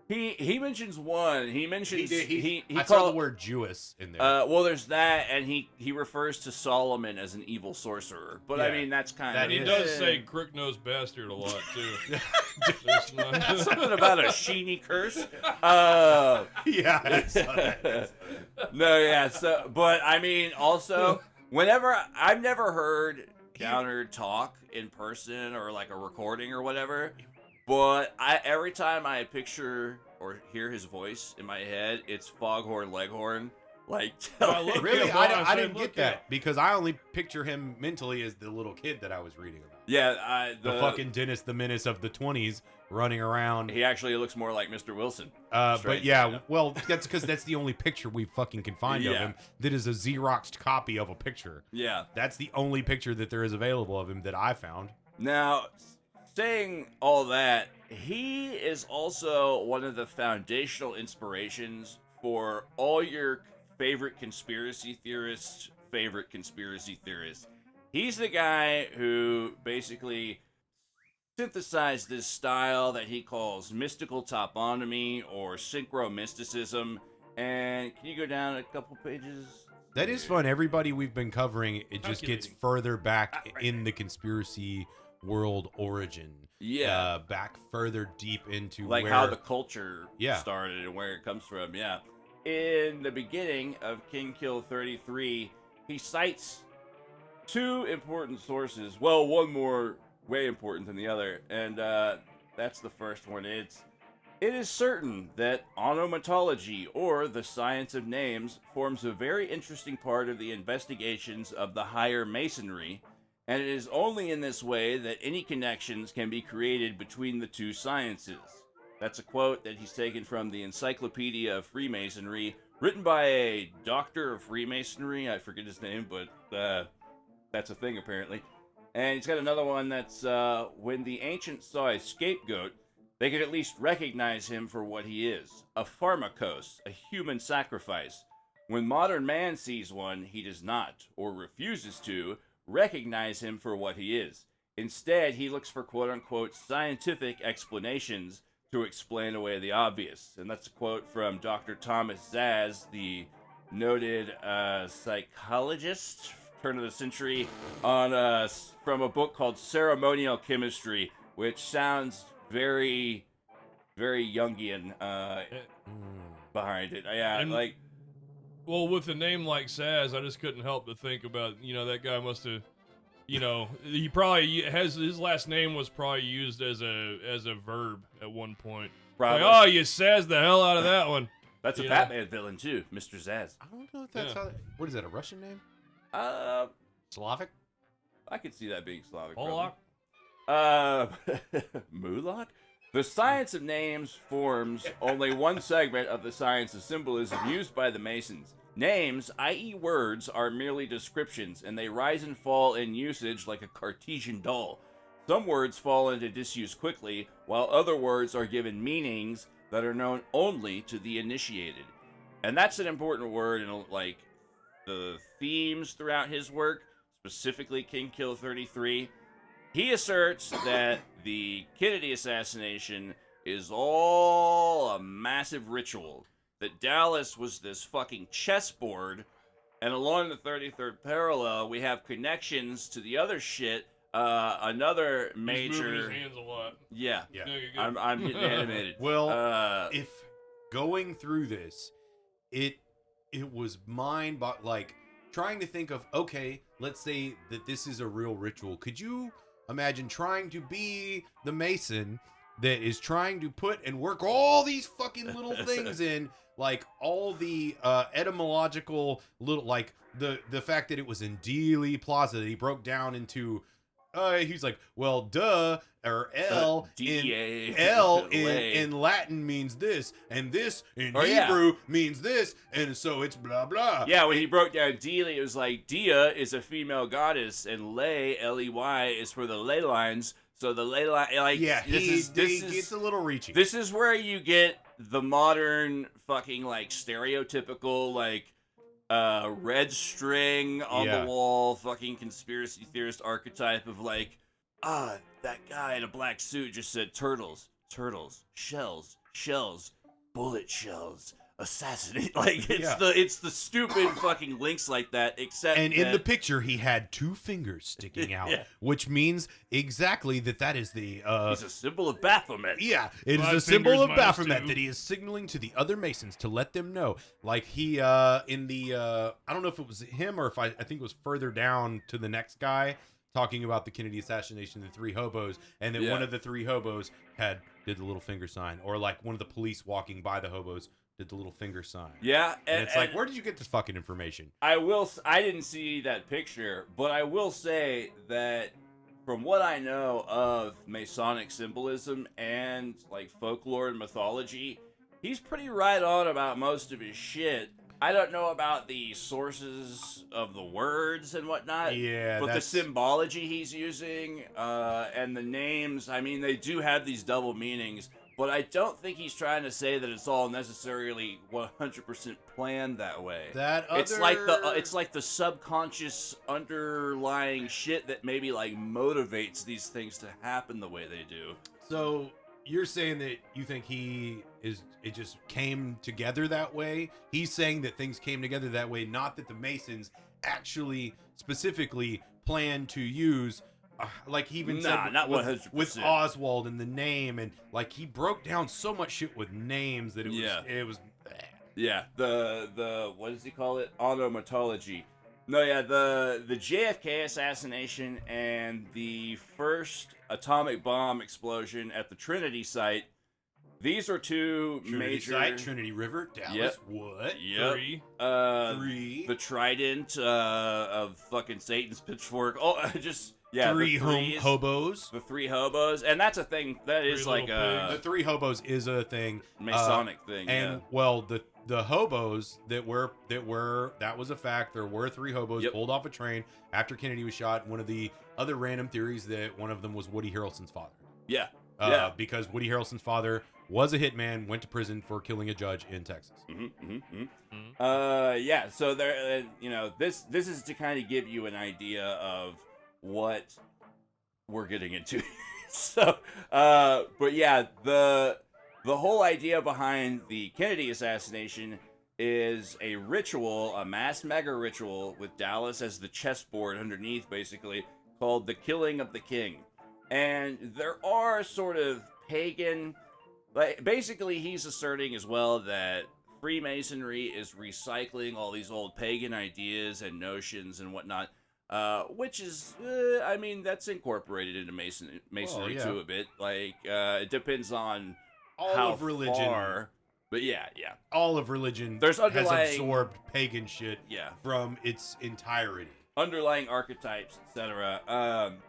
He mentions one. He mentions he I saw called the word Jewess in there. well, there's that, and he refers to Solomon as an evil sorcerer. But I Yeah, mean, that's kind that of He is- does say crook-nosed bastard a lot, too. There's not- something about a sheeny curse. Yeah, I saw that. No, yeah. So, but I mean, also, whenever I've never heard Downard talk in person or like a recording or whatever, but every time I picture or hear his voice in my head, it's Foghorn Leghorn. Like, look Really, at what I said, didn't look get that at. because I only picture him mentally as the little kid that I was reading about. yeah, The fucking Dennis the Menace of the 20s running around. he actually looks more like Mr. Wilson. But Strange, yeah, yeah. well, that's because that's the only picture we fucking can find of Yeah. him that is a Xeroxed copy of a picture. Yeah. That's the only picture that there is available of him that I found. Now, saying all that, he is also one of the foundational inspirations for all your favorite conspiracy theorists' favorite conspiracy theorists. He's the guy who basically synthesized this style that he calls mystical toponymy or synchromysticism. And can you go down a couple pages? That is fun. Everybody we've been covering, it just gets Calculating. further back in the conspiracy world origin. Yeah. Back further deep into Like where how the culture Yeah. started and where it comes from. Yeah. In the beginning of King Kill 33, he cites two important sources. Well, one more way important than the other, and that's the first one. It is certain that onomatology, or the science of names, forms a very interesting part of the investigations of the higher masonry, and it is only in this way that any connections can be created between the two sciences. That's a quote that he's taken from the Encyclopedia of Freemasonry, written by a doctor of Freemasonry. I forget his name, but that's a thing apparently. And he's got another one that's, when the ancients saw a scapegoat, they could at least recognize him for what he is, a pharmakos, a human sacrifice. When modern man sees one, he does not, or refuses to, recognize him for what he is. Instead, he looks for quote-unquote scientific explanations to explain away the obvious. And that's a quote from Dr. Thomas Zaz, the noted psychologist, turn of the century, on from a book called Ceremonial Chemistry, which sounds very, very Jungian behind it. Yeah, And- like Well, with a name like Saz, I just couldn't help but think about, that guy must have, he probably his last name was probably used as a verb at one point. Probably. Like, oh, you Saz the hell out of that one. That's a Batman villain too, Mr. Zaz. I don't know if that's how. What is that? A Russian name? Slavic? I could see that being Slavic. Mooloch? Mooloch? The science of names forms only one segment of the science of symbolism used by the Masons. Names, i.e. words, are merely descriptions, and they rise and fall in usage like a Cartesian doll. Some words fall into disuse quickly, while other words are given meanings that are known only to the initiated. And that's an important word in, like, the themes throughout his work, specifically King Kill 33. He asserts that the Kennedy assassination is all a massive ritual. That Dallas was this fucking chessboard, and along the 33rd parallel, we have connections to the other shit. Another major. He's moving his hands a lot. Yeah. No, you're good. I'm getting animated. Well, if going through this, it was mind, but like trying to think of, okay, let's say that this is a real ritual. Could you imagine trying to be the Mason that is trying to put and work all these fucking little things in, like all the etymological little, like the fact that it was in Dealey Plaza that he broke down into. He's like, well, duh, or L in Latin means this, and this in Hebrew means this, and so it's blah blah. Yeah, when he broke down Dealey, it was like Dia is a female goddess, and Ley, L-E-Y, is for the ley lines. So the ley line, like, yeah, this gets a little reachy. This is where you get the modern fucking like stereotypical like red string on the wall fucking conspiracy theorist archetype of like, that guy in a black suit just said turtles, shells, bullet shells, assassinate. Like, it's the stupid fucking links like that, except and in the picture he had two fingers sticking out, which means exactly that is the he's a symbol of Baphomet. Yeah, it is a symbol of Baphomet that he is signaling to the other Masons to let them know. Like he in the I don't know if it was him or if I think it was further down to the next guy talking about the Kennedy assassination, the three hobos, and then one of the three hobos did the little finger sign, or like one of the police walking by the hobos did the little finger sign. Yeah, and it's like, where did you get this fucking information? I didn't see that picture, but I will say that from what I know of Masonic symbolism and like folklore and mythology, he's pretty right on about most of his shit. I don't know about the sources of the words and whatnot. Yeah, but the symbology he's using and the names, I mean, they do have these double meanings. But I don't think he's trying to say that it's all necessarily 100% planned that way. It's like the subconscious underlying shit that maybe like motivates these things to happen the way they do. So you're saying that you think it just came together that way? He's saying that things came together that way, not that the Masons actually specifically planned to use. Like he even said not 100%. With Oswald and the name, and like he broke down so much shit with names that it was the what does he call it, automatology. The JFK assassination and the first atomic bomb explosion at the Trinity site, these are two major site, Trinity River, Dallas. What? Three. The trident of fucking Satan's pitchfork. Three hobos. The three hobos, and that's a thing. That is like the three hobos is a thing, Masonic thing. And well, the hobos that was a fact. There were three hobos pulled off a train after Kennedy was shot. One of the other random theories that one of them was Woody Harrelson's father. Because Woody Harrelson's father was a hitman, went to prison for killing a judge in Texas. So there, this is to kind of give you an idea of what we're getting into. So, but yeah, the whole idea behind the Kennedy assassination is a ritual, a mass mega ritual with Dallas as the chessboard underneath, basically, called the Killing of the King. And there are sort of pagan, like, basically he's asserting as well that Freemasonry is recycling all these old pagan ideas and notions and whatnot, which is, I mean, that's incorporated into Masonry yeah. too a bit. Like, it depends on All how of religion. far, but yeah. All of religion There's has underlying- absorbed pagan shit Yeah. from its entirety. Underlying archetypes, etc.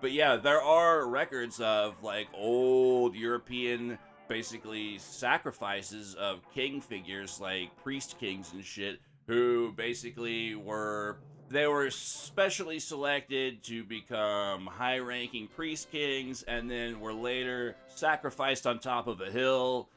But yeah, there are records of like old European, basically sacrifices of king figures, like priest kings and shit, who basically were specially selected to become high-ranking priest kings, and then were later sacrificed on top of a hill.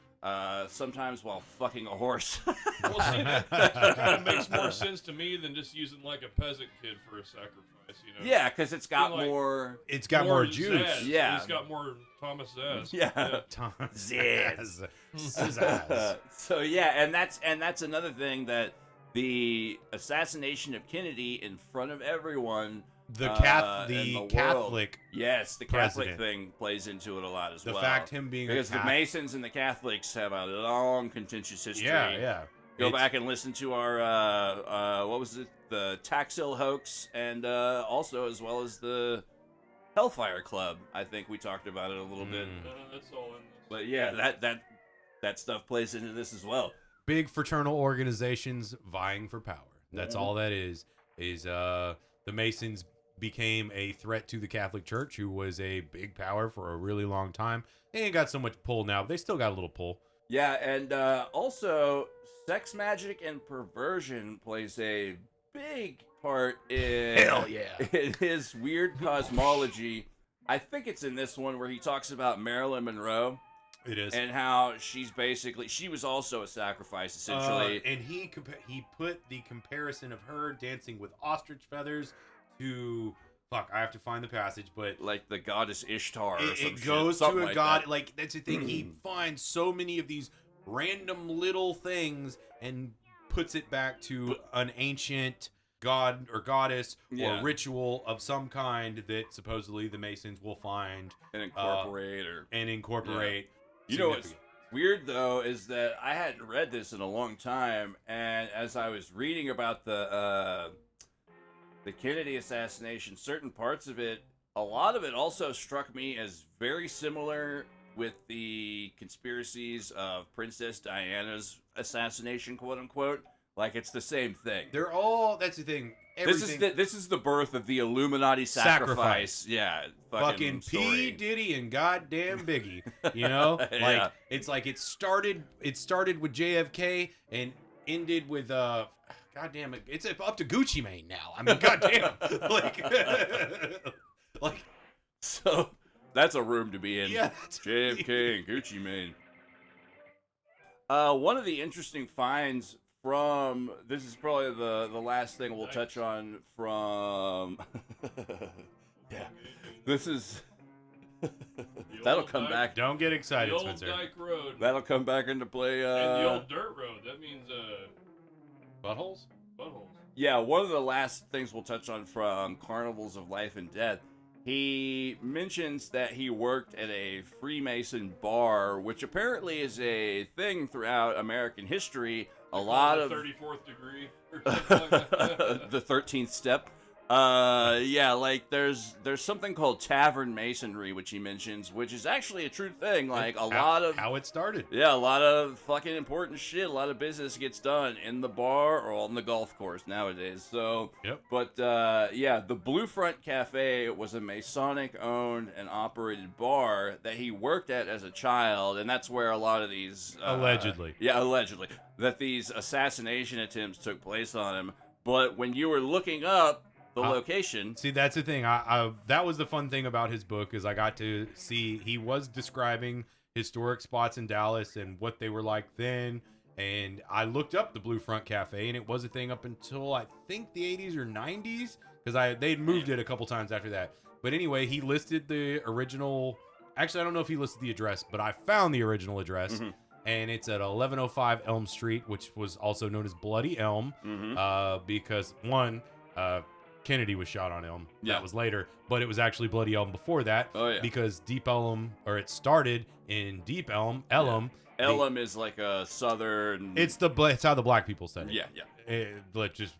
Sometimes while fucking a horse. Well, see, that kind of makes more sense to me than just using like a peasant kid for a sacrifice, you know? Yeah, because it's got Like- more. It's got more juice. zazz. Yeah. It's got more Thomas Zazz. Yeah. Zazz. Zazz. So yeah, and that's another thing, that the assassination of Kennedy in front of everyone. The in the world. Catholic, Yes, the Catholic president. thing plays into it a lot as the well. fact him being because a the Catholic. Masons and the Catholics have a long contentious history. Yeah. Go It's- back and listen to our what was it, the Taxil hoax, and also as well as the Hellfire Club. I think we talked about it a little bit. That's all in this. But yeah, that stuff plays into this as well. Big fraternal organizations vying for power. That's Mhm. all that is the Masons became a threat to the Catholic Church, who was a big power for a really long time. They ain't got so much pull now, but they still got a little pull. Yeah, and also sex magic and perversion plays a big part in Hell yeah. in his weird cosmology. I think it's in this one where he talks about Marilyn Monroe It is. and how she was also a sacrifice, essentially. And he put the comparison of her dancing with ostrich feathers to I have to find the passage, but like the goddess Ishtar. Or some it shit, goes to something a like god. that. Like that's the thing. He finds so many of these random little things and puts it back to an ancient god or goddess Yeah. or ritual of some kind that supposedly the Masons will find and incorporate and incorporate. You know what's significant. weird though is that I hadn't read this in a long time, and as I was reading about the Kennedy assassination, certain parts of it, a lot of it also struck me as very similar with the conspiracies of Princess Diana's assassination, quote unquote. Like it's the same thing. They're all. That's the thing. Everything, This is the birth of the Illuminati sacrifice. Yeah, fucking P story. Diddy and goddamn Biggie. You know, Yeah. like it started with JFK and ended with goddamn it. It's up to Gucci Mane now. I mean, goddamn, like So that's a room to be in. yeah. That's JFK and Gucci Mane. One of the interesting finds from this is probably the last thing we'll touch on from. Yeah, this is. That'll come back. Don't get The excited, old Spencer. Dyke Road. That'll come back into play. And the old dirt road. That means Buttholes. buttholes. Yeah, one of the last things we'll touch on from Carnivals of Life and Death, he mentions that he worked at a Freemason bar, which apparently is a thing throughout American history. A lot The of 34th degree or something like that. the 13th step. Yeah, like there's something called tavern masonry, which he mentions, which is actually a true thing. Like a lot of how it started. yeah, a lot of fucking important shit. A lot of business gets done in the bar or on the golf course nowadays. So, Yep. But yeah, the Blue Front Cafe was a Masonic owned and operated bar that he worked at as a child, and that's where a lot of these Allegedly. yeah, allegedly, that these assassination attempts took place on him. But when you were looking up the location, See, that's the thing. I that was the fun thing about his book is I got to see he was describing historic spots in Dallas and what they were like then. And I looked up the Blue Front Cafe, and it was a thing up until I think the 80s or 90s because they'd moved it a couple times after that. But anyway, he listed the original. Actually, I don't know if he listed the address, but I found the original address. Mhm. And it's at 1105 Elm Street, which was also known as Bloody Elm, Mhm. because one, Kennedy was shot on Elm. Yeah. That was later, but it was actually Bloody Elm before that. Oh, yeah. Because Deep Elm, or it started in Deep Elm, Elm. Yeah. Elm is like a southern. It's how the black people said it. Yeah. Let's just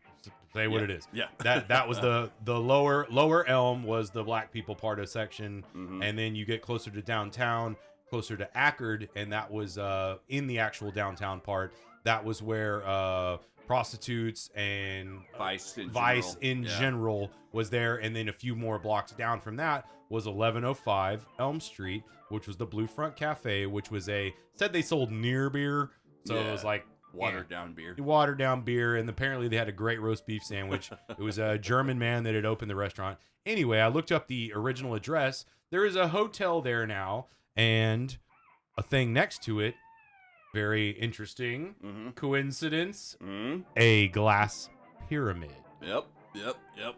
say what it is. Yeah. That was the lower Elm was the black people part of section, Mhm. and then you get closer to downtown, closer to Ackerd, and that was in the actual downtown part. That was where prostitutes and Vice in general was there, and then a few more blocks down from that was 1105 Elm Street, which was the Blue Front Cafe, which was said they sold near beer, so it was like watered down beer, and apparently they had a great roast beef sandwich. It was a German man that had opened the restaurant. Anyway, I looked up the original address. There is a hotel there now, and a thing next to it. Very interesting coincidence. A glass pyramid. Yep.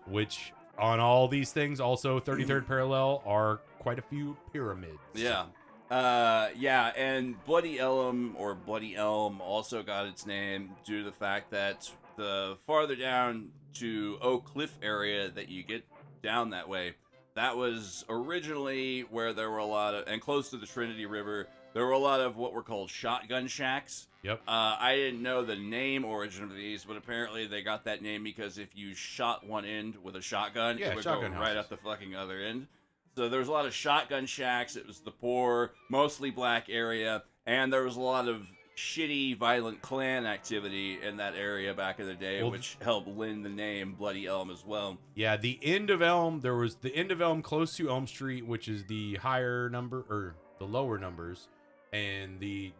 Which on all these things, also 33rd parallel, are quite a few pyramids. Yeah. And Bloody Elm or Bloody Elm also got its name due to the fact that the farther down to Oak Cliff area that you get down that way, that was originally where there were a lot of, and close to the Trinity River, there were a lot of what were called shotgun shacks. Yep. I didn't know the name origin of these, but apparently they got that name because if you shot one end with a shotgun, it would go right at the fucking other end. So there was a lot of shotgun shacks. It was the poor, mostly black area, and there was a lot of shitty, violent Klan activity in that area back in the day, which helped lend the name Bloody Elm as well. Yeah, the end of Elm, there was the end of Elm close to Elm Street, which is the higher number, or the lower numbers, and the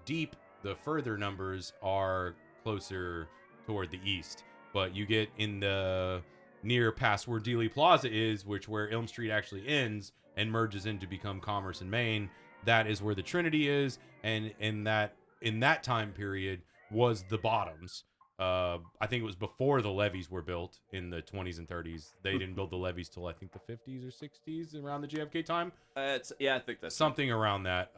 further numbers are closer toward the east. But you get in the near past where Dealey Plaza is, where Elm Street actually ends and merges in to become Commerce and Main. That is where the Trinity is, and in that time period was the Bottoms. I think it was before the levees were built in the 20s and 30s. They didn't build the levees till I think the 50s or 60s, around the JFK time. I think that's something around that.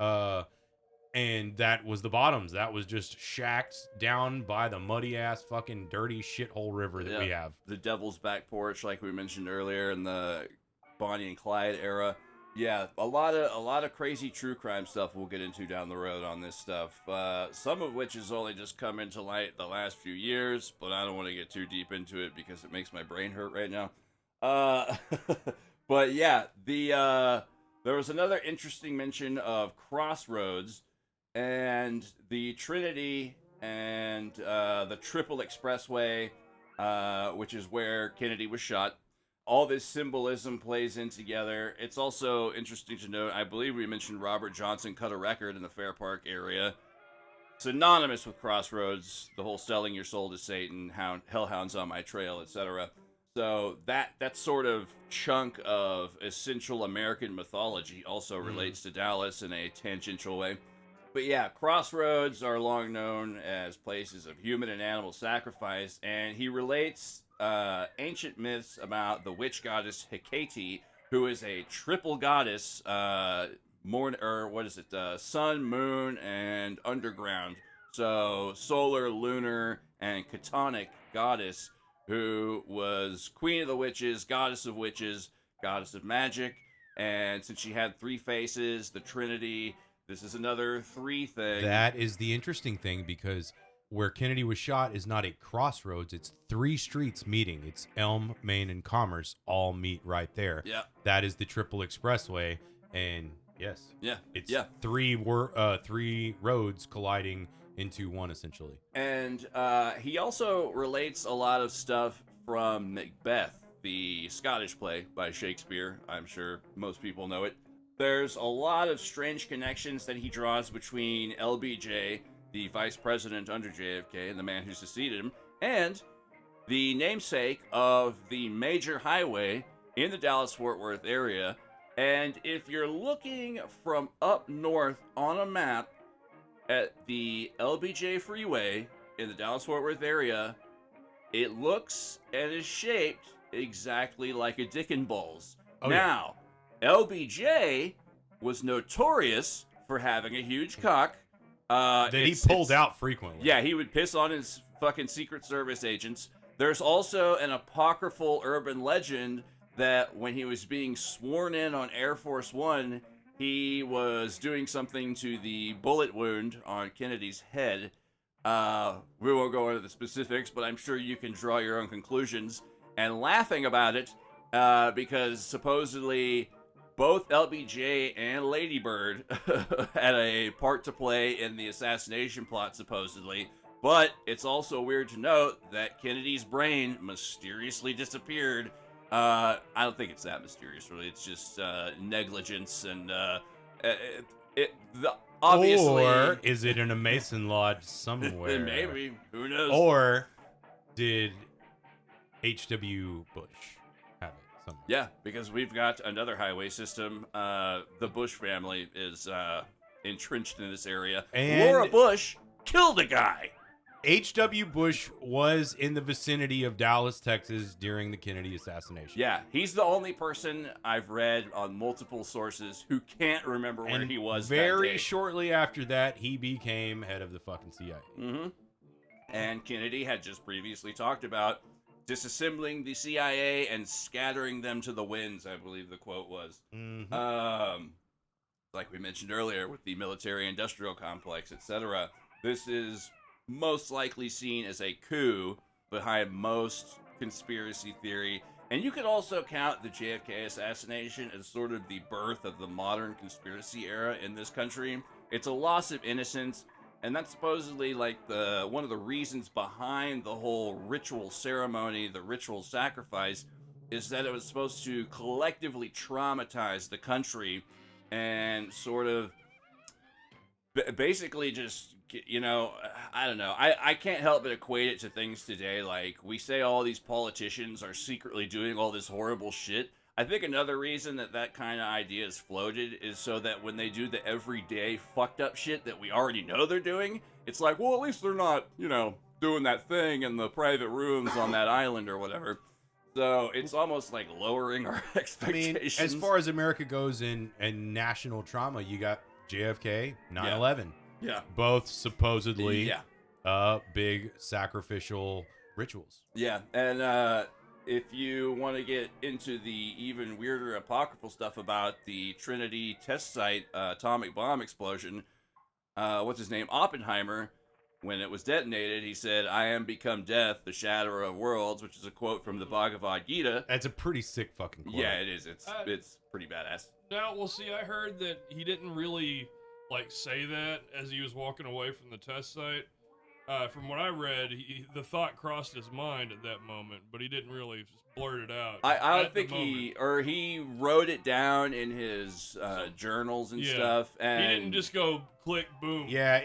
And that was the Bottoms. That was just shacks down by the muddy ass fucking dirty shithole river that we have. The Devil's Back Porch, like we mentioned earlier, in the Bonnie and Clyde era. Yeah, a lot of crazy true crime stuff we'll get into down the road on this stuff. Some of which has only just come into light the last few years, but I don't want to get too deep into it because it makes my brain hurt right now. But yeah, there was another interesting mention of Crossroads and the Trinity and the Triple Expressway, which is where Kennedy was shot. All this symbolism plays in together. It's also interesting to note, I believe we mentioned Robert Johnson cut a record in the Fair Park area. Synonymous with Crossroads, the whole selling your soul to Satan, hellhounds on my trail, etc. So that sort of chunk of essential American mythology also relates to Dallas in a tangential way. But yeah, Crossroads are long known as places of human and animal sacrifice, and he relates ancient myths about the witch goddess Hecate, who is a triple goddess, sun, moon, and underground. So solar, lunar, and chthonic goddess, who was queen of the witches, goddess of magic, and since she had three faces, the Trinity, this is another three thing. That is the interesting thing, because where Kennedy was shot is not a crossroads. It's three streets meeting. It's Elm, Main, and Commerce all meet right there. Yeah. That is the Triple Expressway. And yes. Yeah. It's three roads colliding into one, essentially. And he also relates a lot of stuff from Macbeth, the Scottish play by Shakespeare. I'm sure most people know it. There's a lot of strange connections that he draws between LBJ, the vice president under JFK, and the man who succeeded him, and the namesake of the major highway in the Dallas-Fort Worth area. And if you're looking from up north on a map at the LBJ freeway in the Dallas-Fort Worth area, it looks and is shaped exactly like a dick and balls. Now, LBJ was notorious for having a huge cock. That he pulled out frequently. Yeah, he would piss on his fucking Secret Service agents. There's also an apocryphal urban legend that when he was being sworn in on Air Force One, he was doing something to the bullet wound on Kennedy's head. We won't go into the specifics, but I'm sure you can draw your own conclusions. And laughing about it, because supposedly both LBJ and Lady Bird had a part to play in the assassination plot, supposedly. But it's also weird to note that Kennedy's brain mysteriously disappeared. I don't think it's that mysterious, really. It's just negligence and obviously. Or is it in a Mason lodge somewhere? Maybe. Who knows? Or did H.W. Bush have it somewhere? Yeah, because we've got another highway system. The Bush family is entrenched in this area. And Laura Bush killed a guy. H.W. Bush was in the vicinity of Dallas, Texas during the Kennedy assassination. Yeah, he's the only person I've read on multiple sources who can't remember where he was very that day. shortly after that, he became head of the fucking CIA. Mm-hmm. And Kennedy had just previously talked about disassembling the CIA and scattering them to the winds, I believe the quote was. Mm-hmm. Like we mentioned earlier with the military-industrial complex, etc. This is most likely seen as a coup behind most conspiracy theory. And you could also count the JFK assassination as sort of the birth of the modern conspiracy era in this country. It's a loss of innocence, and that's supposedly like one of the reasons behind the whole ritual ceremony, the ritual sacrifice, is that it was supposed to collectively traumatize the country and sort of basically just, you know, I don't know. I can't help but equate it to things today. Like, we say all these politicians are secretly doing all this horrible shit. I think another reason that kind of idea is floated is so that when they do the everyday fucked up shit that we already know they're doing, it's like, well, at least they're not, you know, doing that thing in the private rooms on that island or whatever. So it's almost like lowering our expectations. I mean, as far as America goes in national trauma, you got JFK, 9/11. Yeah. Both supposedly Yeah. Big sacrificial rituals. Yeah, and if you want to get into the even weirder apocryphal stuff about the Trinity test site atomic bomb explosion, what's his name? Oppenheimer, when it was detonated, he said, "I am become death, the shatterer of worlds," which is a quote from the Bhagavad Gita. That's a pretty sick fucking quote. Yeah, it is. It's pretty badass. Now, well, see, I heard that he didn't really, like, say that as he was walking away from the test site. From what I read, the thought crossed his mind at that moment, but he didn't really just blurt it out. I don't think he wrote it down in his journals and stuff. And he didn't just go click, boom. Yeah,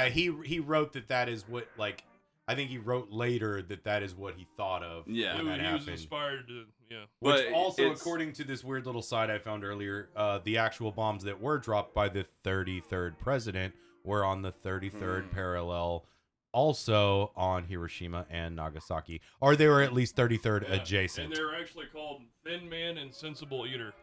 he wrote that is what, like, I think he wrote later that is what he thought of. Yeah, when that he happened. was inspired to. Yeah, Which but also, according to this weird little site I found earlier, the actual bombs that were dropped by the 33rd president were on the 33rd parallel, also on Hiroshima and Nagasaki, or they were at least 33rd adjacent. And they're actually called Thin Man and Sensible Eater.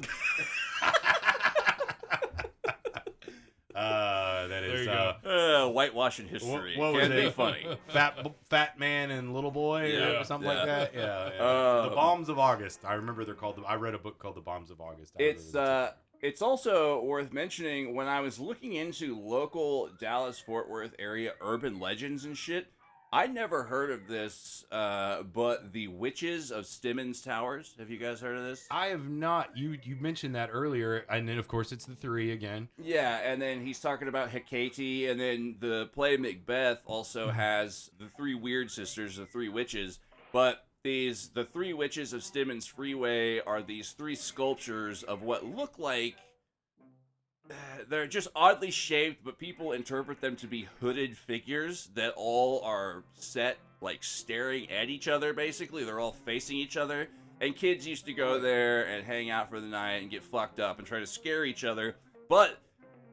That There is you go. Whitewashing history. What was Can be it? funny. Fat man and little boy, Yeah, or something yeah. like that. Yeah. The Bombs of August. I remember they're called. I read a book called The Bombs of August. It's also worth mentioning, when I was looking into local Dallas-Fort Worth area urban legends and shit, I never heard of this, but the Witches of Stemmons Towers. Have you guys heard of this? I have not. You mentioned that earlier, and then of course it's the three again. Yeah, and then he's talking about Hecate, and then the play Macbeth also has the three weird sisters, the three witches. But the three witches of Stemmons Freeway are these three sculptures of what look like they're just oddly shaped, but people interpret them to be hooded figures that all are set like staring at each other. Basically, they're all facing each other, and kids used to go there and hang out for the night and get fucked up and try to scare each other. But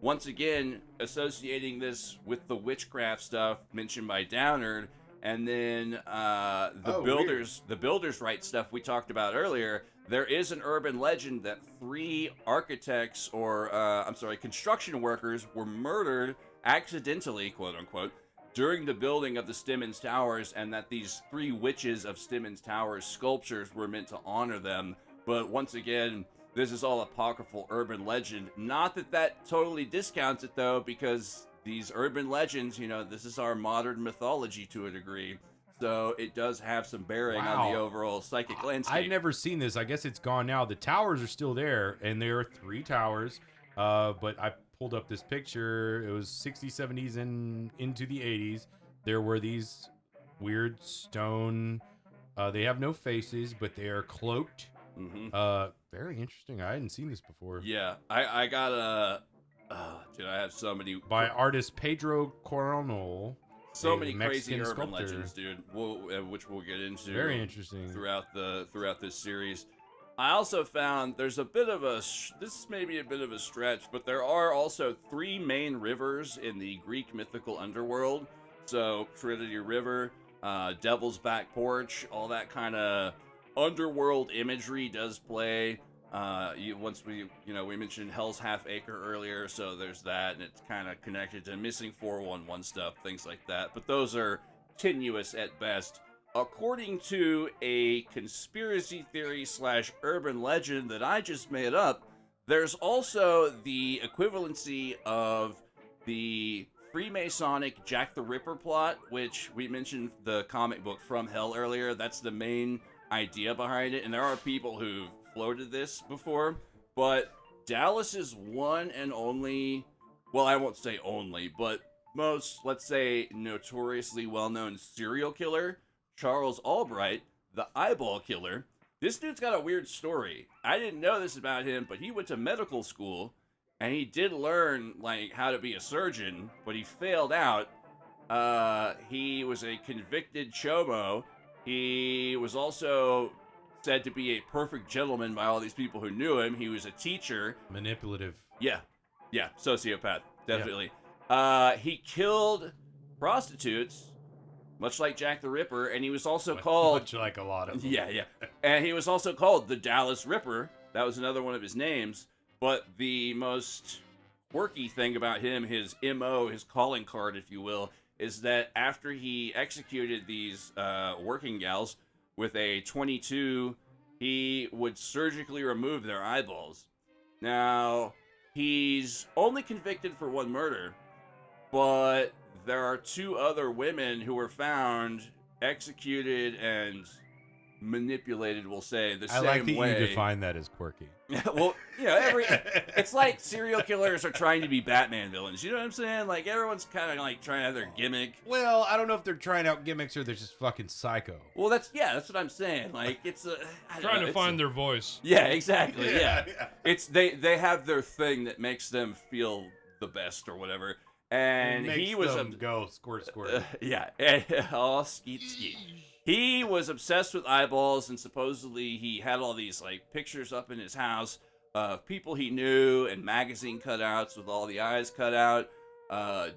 once again, associating this with the witchcraft stuff mentioned by Downard, and then the builders right stuff we talked about earlier. There is an urban legend that 3 architects or construction workers were murdered accidentally, quote unquote, during the building of the Stimmons Towers, and that these 3 witches of Stimmons Towers sculptures were meant to honor them. But once again, this is all apocryphal urban legend. Not that that totally discounts it, though, because these urban legends, you know, this is our modern mythology to a degree. So it does have some bearing on the overall psychic landscape. I've never seen this. I guess it's gone now. The towers are still there, and there are 3 towers. But I pulled up this picture. It was 60s, 70s, and into the 80s. There were these weird stone. They have no faces, but they are cloaked. Very interesting. I hadn't seen this before. Yeah, I got a. Dude, I have so many. By artist Pedro Coronel. So many Mexican crazy urban sculptor. legends, dude. Which we'll get into. Very interesting. Throughout this series. I also found there's a bit of a. This may be a bit of a stretch, but there are also 3 main rivers in the Greek mythical underworld. So Trinity River, Devil's Back Porch, all that kind of underworld imagery does play. We mentioned Hell's Half Acre earlier, so there's that, and it's kind of connected to missing 411 stuff, things like that. But those are tenuous at best. According to a conspiracy theory / urban legend that I just made up, there's also the equivalency of the Freemasonic Jack the Ripper plot, which we mentioned the comic book From Hell earlier. That's the main idea behind it, and there are people who've floated this before, but Dallas's one and only, well, I won't say only, but most, let's say, notoriously well-known serial killer, Charles Albright, the eyeball killer. This dude's got a weird story. I didn't know this about him, but he went to medical school, and he did learn, like, how to be a surgeon, but he failed out. He was a convicted chomo. He was also said to be a perfect gentleman by all these people who knew him. He was a teacher. Manipulative. Yeah, sociopath, definitely. He killed prostitutes, much like Jack the Ripper, and he was also called... Much like a lot of them. Yeah. And he was also called the Dallas Ripper. That was another one of his names. But the most quirky thing about him, his MO, his calling card, if you will, is that after he executed these working gals with a .22, he would surgically remove their eyeballs. Now, he's only convicted for 1 murder, but there are 2 other women who were found, executed, and manipulated, we'll say, the same way. I like that you define that as quirky. Well, you know, it's like serial killers are trying to be Batman villains. You know what I'm saying? Like, everyone's kind of like trying to have their gimmick. Well, I don't know if they're trying out gimmicks or they're just fucking psycho. Well, that's what I'm saying. Like, it's trying to find their voice. Yeah, exactly. Yeah. It's they have their thing that makes them feel the best or whatever. And he was go squirt. Oh, skeet. He was obsessed with eyeballs, and supposedly he had all these like pictures up in his house of people he knew and magazine cutouts with all the eyes cut out,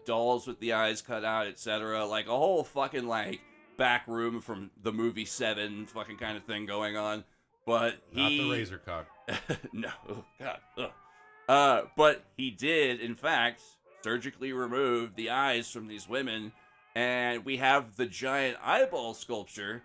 dolls with the eyes cut out, etc. Like a whole fucking like back room from the movie Seven fucking kind of thing going on. But not the razor cock. No, oh, God. But he did, in fact, surgically remove the eyes from these women. And we have the giant eyeball sculpture,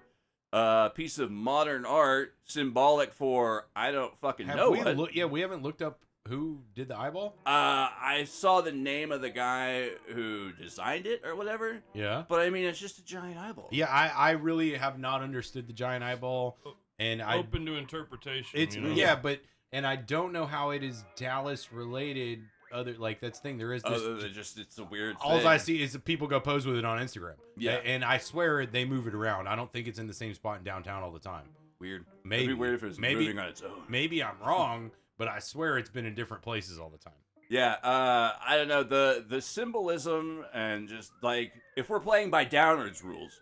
piece of modern art, symbolic for I don't fucking know what. We haven't looked up who did the eyeball. I saw the name of the guy who designed it or whatever. Yeah. But I mean, it's just a giant eyeball. Yeah, I really have not understood the giant eyeball, and open to interpretation. It's you know? yeah, but I don't know how it is Dallas related. Other like that's the thing. There is this. Other than just it's a weird. All thing. I see is people go pose with it on Instagram. Yeah, and I swear they move it around. I don't think it's in the same spot in downtown all the time. Weird. Maybe It'd be weird if it was moving on its own. Maybe I'm wrong, but I swear it's been in different places all the time. Yeah, I don't know the symbolism and just like if we're playing by Downard's rules,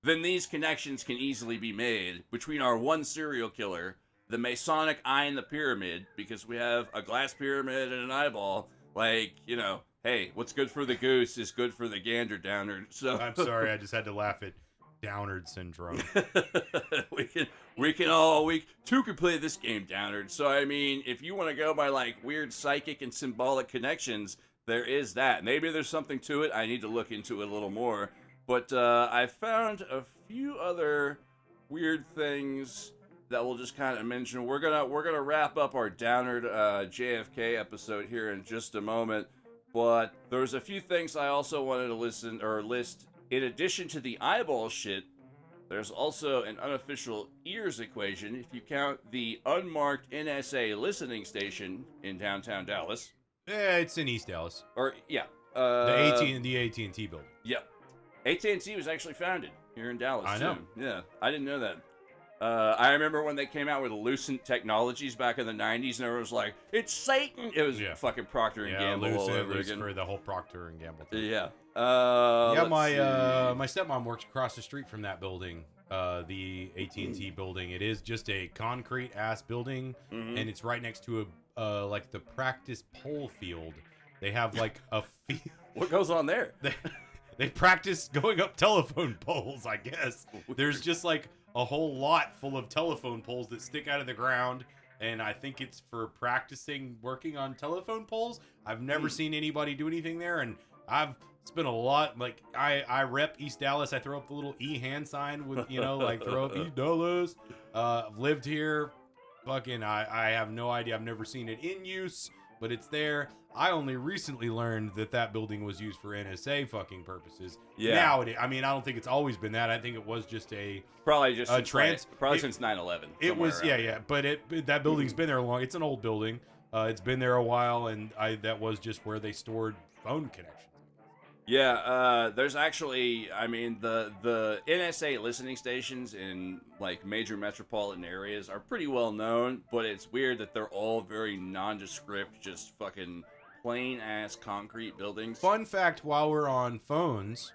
then these connections can easily be made between our one serial killer, the Masonic eye in the pyramid, because we have a glass pyramid and an eyeball. Like, you know, hey, what's good for the goose is good for the gander, Downard. So I'm sorry, I just had to laugh at Downard syndrome. we two can play this game, Downard. So I mean, if you want to go by like weird psychic and symbolic connections, there is that. Maybe there's something to it. I need to look into it a little more. But I found a few other weird things that we'll just kind of mention. We're gonna wrap up our Downard JFK episode here in just a moment. But there's a few things I also wanted to list. In addition to the eyeball shit, there's also an unofficial ears equation if you count the unmarked NSA listening station in downtown Dallas. Yeah, it's in East Dallas. Or yeah, The AT&T building. Yep. AT&T was actually founded here in Dallas. I know. Too. Yeah, I didn't know that. I remember when they came out with Lucent Technologies back in the 90s, and everyone was like, "It's Satan!" It was fucking Procter and Gamble all over again. For the whole Procter and Gamble thing. Yeah. My stepmom works across the street from that building, the AT&T building. It is just a concrete ass building, and it's right next to a like the practice pole field. They have like a field. What goes on there? They practice going up telephone poles, I guess. There's just like a whole lot full of telephone poles that stick out of the ground, and I think it's for practicing working on telephone poles. I've never seen anybody do anything there, and I've spent a lot, like, I rep East Dallas. I throw up the little E hand sign with, you know, like, throw up East Dallas. I've lived here. Fucking, I have no idea. I've never seen it in use, but it's there. I only recently learned that building was used for NSA fucking purposes. Yeah. Now, I mean, I don't think it's always been that. I think it was just probably since 9/11. It was, yeah. But that building's been there long. It's an old building. It's been there a while, and that was just where they stored phone connections. Yeah, there's actually, I mean, the NSA listening stations in, like, major metropolitan areas are pretty well known, but it's weird that they're all very nondescript, just fucking plain-ass concrete buildings. Fun fact, while we're on phones,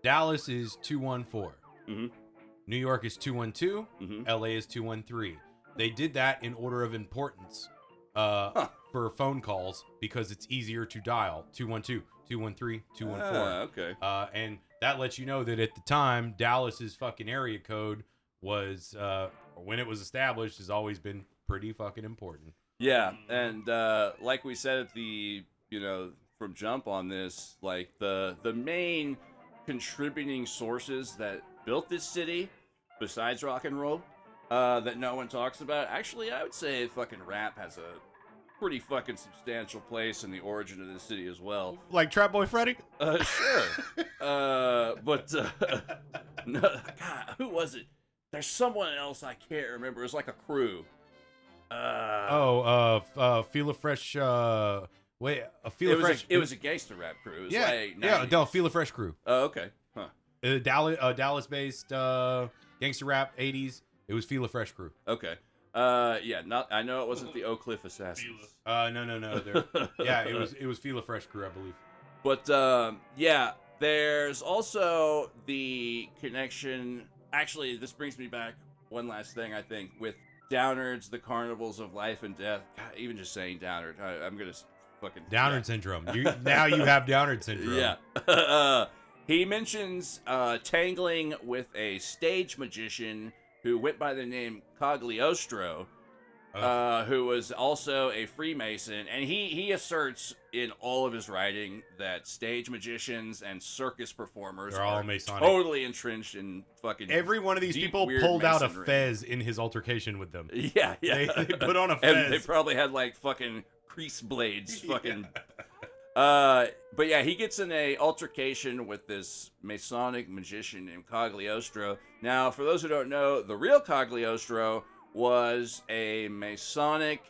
Dallas is 214. Mm-hmm. New York is 212. Mm-hmm. LA is 213. They did that in order of importance for phone calls because it's easier to dial. 212, 213, 214. Okay. And that lets you know that at the time, Dallas's fucking area code was, when it was established, has always been pretty fucking important. Yeah, and like we said at the, from jump on this, like the main contributing sources that built this city, besides rock and roll, that no one talks about, actually, I would say fucking rap has a pretty fucking substantial place in the origin of the city as well. Like Trap Boy Freddy? Sure. But no, God, who was it? There's someone else I can't remember. It was like a crew. Feel a Fresh. Fresh. It was a gangster rap crew. It was like 90s. No, Feel a Fresh crew. Oh, okay. Huh. Dallas-based gangster rap 80s. It was Feel a Fresh crew. Okay. I know it wasn't the Oak Cliff Assassins. No. Yeah, it was Feel a Fresh crew, I believe. But yeah, there's also the connection. Actually, this brings me back one last thing, I think, with Downard's The Carnivals of Life and Death. God, even just saying Downard, I'm gonna fucking Downard syndrome. Now you have Downard syndrome. Yeah. He mentions tangling with a stage magician who went by the name Cagliostro, who was also a Freemason, and he asserts in all of his writing that stage magicians and circus performers are all Masonic. Totally entrenched in fucking. Every one of these people pulled out a fez in his altercation with them. Yeah. They put on a fez. And they probably had like fucking crease blades, fucking. But yeah, he gets in a altercation with this Masonic magician named Cagliostro. Now, for those who don't know, the real Cagliostro was a Masonic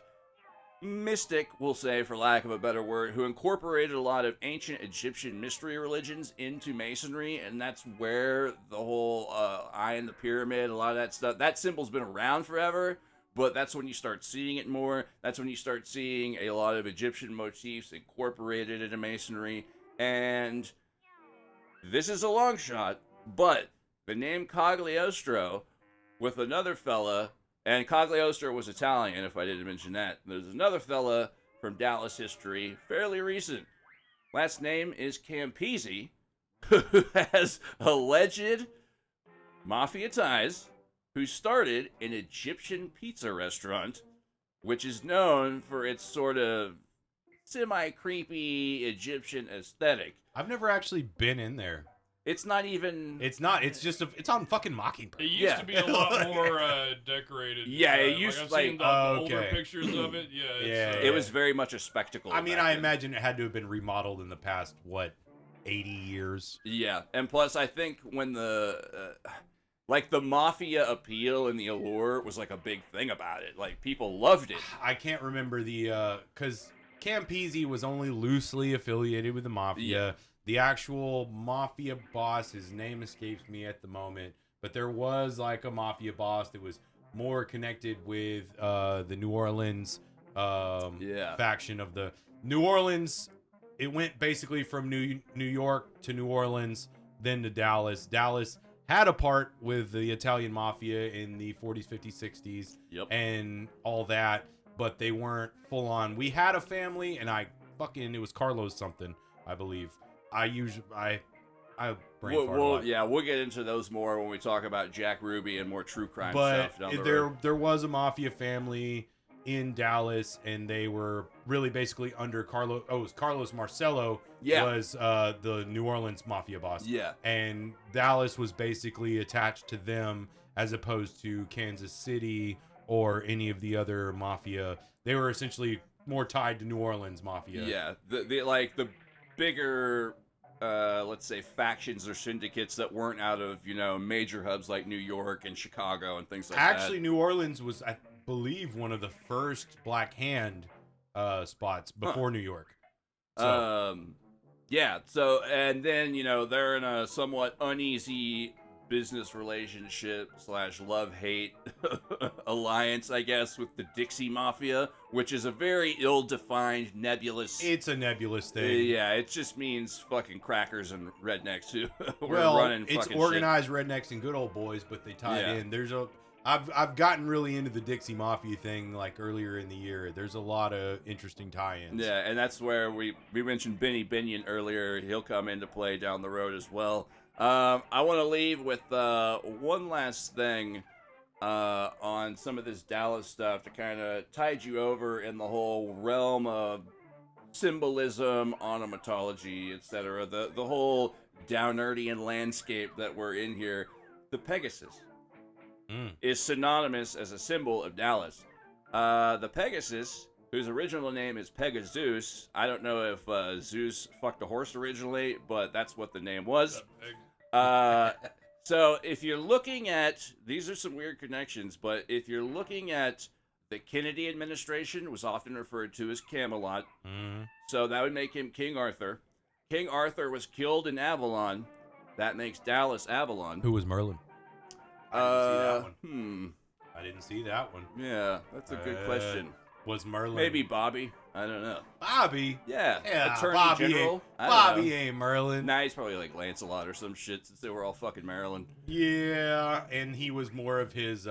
mystic, we'll say, for lack of a better word, who incorporated a lot of ancient Egyptian mystery religions into Masonry, and that's where the whole eye in the pyramid, a lot of that stuff, that symbol's been around forever. But that's when you start seeing it more. That's when you start seeing a lot of Egyptian motifs incorporated into Masonry. And this is a long shot, but the name Cagliostro with another fella, and Cagliostro was Italian, if I didn't mention that. There's another fella from Dallas history, fairly recent. Last name is Campisi, who has alleged mafia ties, who started an Egyptian pizza restaurant, which is known for its sort of semi-creepy Egyptian aesthetic. I've never actually been in there. It's not even... It's not. It's just it's on fucking Mockingbird. It used to be a lot more decorated. Yeah, it used I've like seen the older pictures of it. Yeah, it's, it was very much a spectacle. I mean, back I then. imagine it had to have been remodeled in the past 80 years. Yeah, and plus, I think when the like the mafia appeal and the allure was like a big thing about it. Like people loved it. I can't remember the because Campisi was only loosely affiliated with the mafia. Yeah. The actual mafia boss, his name escapes me at the moment, but there was like a mafia boss that was more connected with the New Orleans faction of the New Orleans. It went basically from New York to New Orleans, then to Dallas. Dallas had a part with the Italian mafia in the 40s, 50s, 60s, and all that, but they weren't full on. We had a family, and it was Carlos something, I believe. I brain fart a lot. Yeah, we'll get into those more when we talk about Jack Ruby and more true crime But stuff down the road. there was a mafia family in Dallas, and they were really basically under Carlos. Oh, it was Carlos Marcello. Was the New Orleans mafia boss. Yeah, and Dallas was basically attached to them as opposed to Kansas City or any of the other mafia. They were essentially more tied to New Orleans mafia. Yeah, the bigger, let's say, factions or syndicates that weren't out of major hubs like New York and Chicago and things like that. Actually, New Orleans was, I believe, one of the first Black Hand spots before New York. So. Yeah. So, and then they're in a somewhat uneasy business relationship / love-hate alliance, I guess, with the Dixie Mafia, which is a very ill-defined, nebulous... It's a nebulous thing. Yeah, it just means fucking crackers and rednecks who well, running it's fucking organized rednecks and good old boys, but they tie in. I've gotten really into the Dixie Mafia thing like earlier in the year. There's a lot of interesting tie-ins. Yeah, and that's where we mentioned Benny Binion earlier. He'll come into play down the road as well. I want to leave with one last thing on some of this Dallas stuff to kind of tide you over in the whole realm of symbolism, onomatology, etc. The whole Downardian landscape that we're in here. The Pegasus is synonymous as a symbol of Dallas. The Pegasus, whose original name is Pegasus. I don't know if Zeus fucked a horse originally, but that's what the name was. So if you're looking at, these are some weird connections, but if you're looking at the Kennedy administration, was often referred to as Camelot. So that would make him King Arthur. King Arthur was killed in Avalon. That makes Dallas Avalon. Who was Merlin? I didn't see that one. Yeah, that's a good question. Was Merlin... Maybe Bobby. I don't know. Bobby? Yeah. Attorney Bobby General. Bobby ain't Merlin. Nah, he's probably like Lancelot or some shit since they were all fucking Maryland. Yeah, and he was more of his...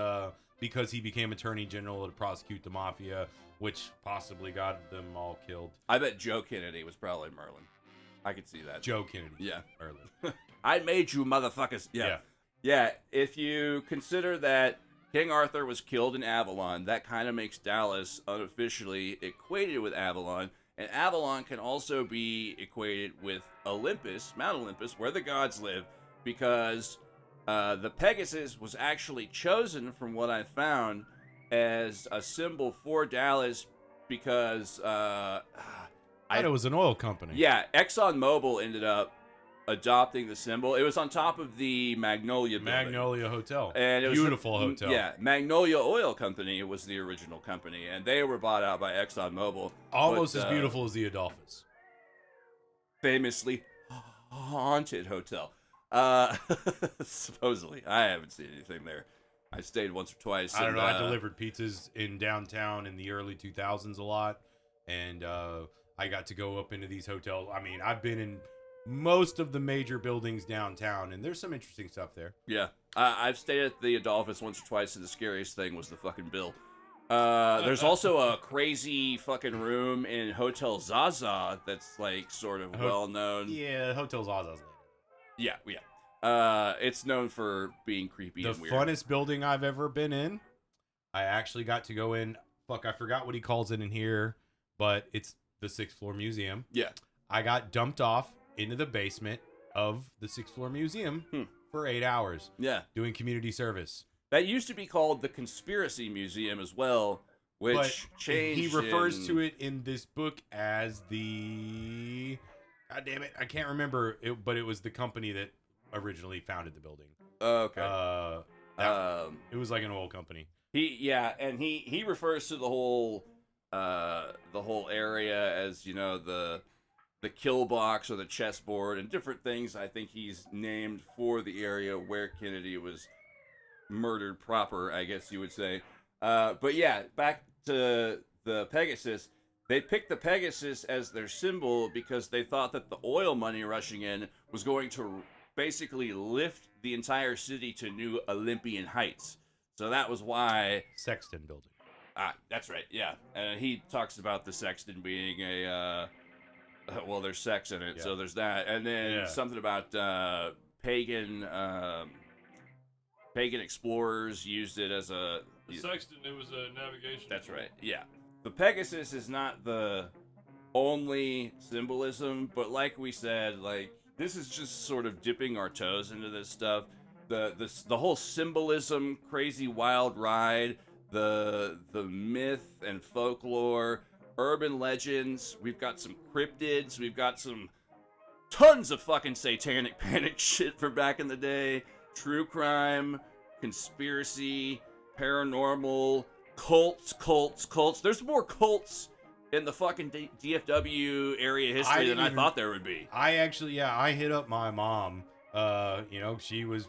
because he became Attorney General to prosecute the mafia, which possibly got them all killed. I bet Joe Kennedy was probably Merlin. I could see that. Joe Kennedy. Yeah. Merlin. I made you motherfuckers. Yeah, if you consider that King Arthur was killed in Avalon, that kind of makes Dallas unofficially equated with Avalon. And Avalon can also be equated with Olympus, Mount Olympus, where the gods live, because the Pegasus was actually chosen, from what I found, as a symbol for Dallas because... I thought it was an oil company. Yeah, ExxonMobil ended up adopting the symbol. It was on top of the Magnolia building. Magnolia Hotel. And it was beautiful hotel. Yeah, Magnolia Oil Company was the original company, and they were bought out by ExxonMobil. Almost as beautiful as the Adolphus. Famously haunted hotel. Supposedly. I haven't seen anything there. I stayed once or twice. I don't know. I delivered pizzas in downtown in the early 2000s a lot, and I got to go up into these hotels. I mean, I've been in most of the major buildings downtown, and there's some interesting stuff there. Yeah. I've stayed at the Adolphus once or twice, and the scariest thing was the fucking bill. There's also a crazy fucking room in Hotel Zaza that's, like, sort of well-known. Yeah, Hotel Zaza's later. Yeah. It's known for being creepy and weird. The funnest building I've ever been in, I actually got to go in. Fuck, I forgot what he calls it in here, but it's the 6th floor museum. Yeah. I got dumped off into the basement of the 6th floor museum for 8 hours. Yeah. Doing community service. That used to be called the Conspiracy Museum as well, which But changed. he refers to it in this book as the... God damn it, I can't remember, but it was the company that originally founded the building. Okay. It was like an oil company. He refers to the whole area as, you know, the kill box or the chessboard and different things. I think he's named for the area where Kennedy was murdered proper, I guess you would say. But yeah, back to the Pegasus. They picked the Pegasus as their symbol because they thought that the oil money rushing in was going to basically lift the entire city to new Olympian heights. So that was why... Sexton building. That's right, yeah. And he talks about the Sexton being a... well, there's sex in it, so there's that. And then something about pagan explorers used it as a... The Sexton, it was a navigation. That's right, yeah. The Pegasus is not the only symbolism, but like we said, like, this is just sort of dipping our toes into this stuff. The whole symbolism, crazy wild ride, the myth and folklore, urban legends. We've got some cryptids. We've got some tons of fucking satanic panic shit from back in the day. True crime, conspiracy, paranormal, cults. There's more cults in the fucking DFW area history than I thought there would be. I actually, I hit up my mom. You know, she was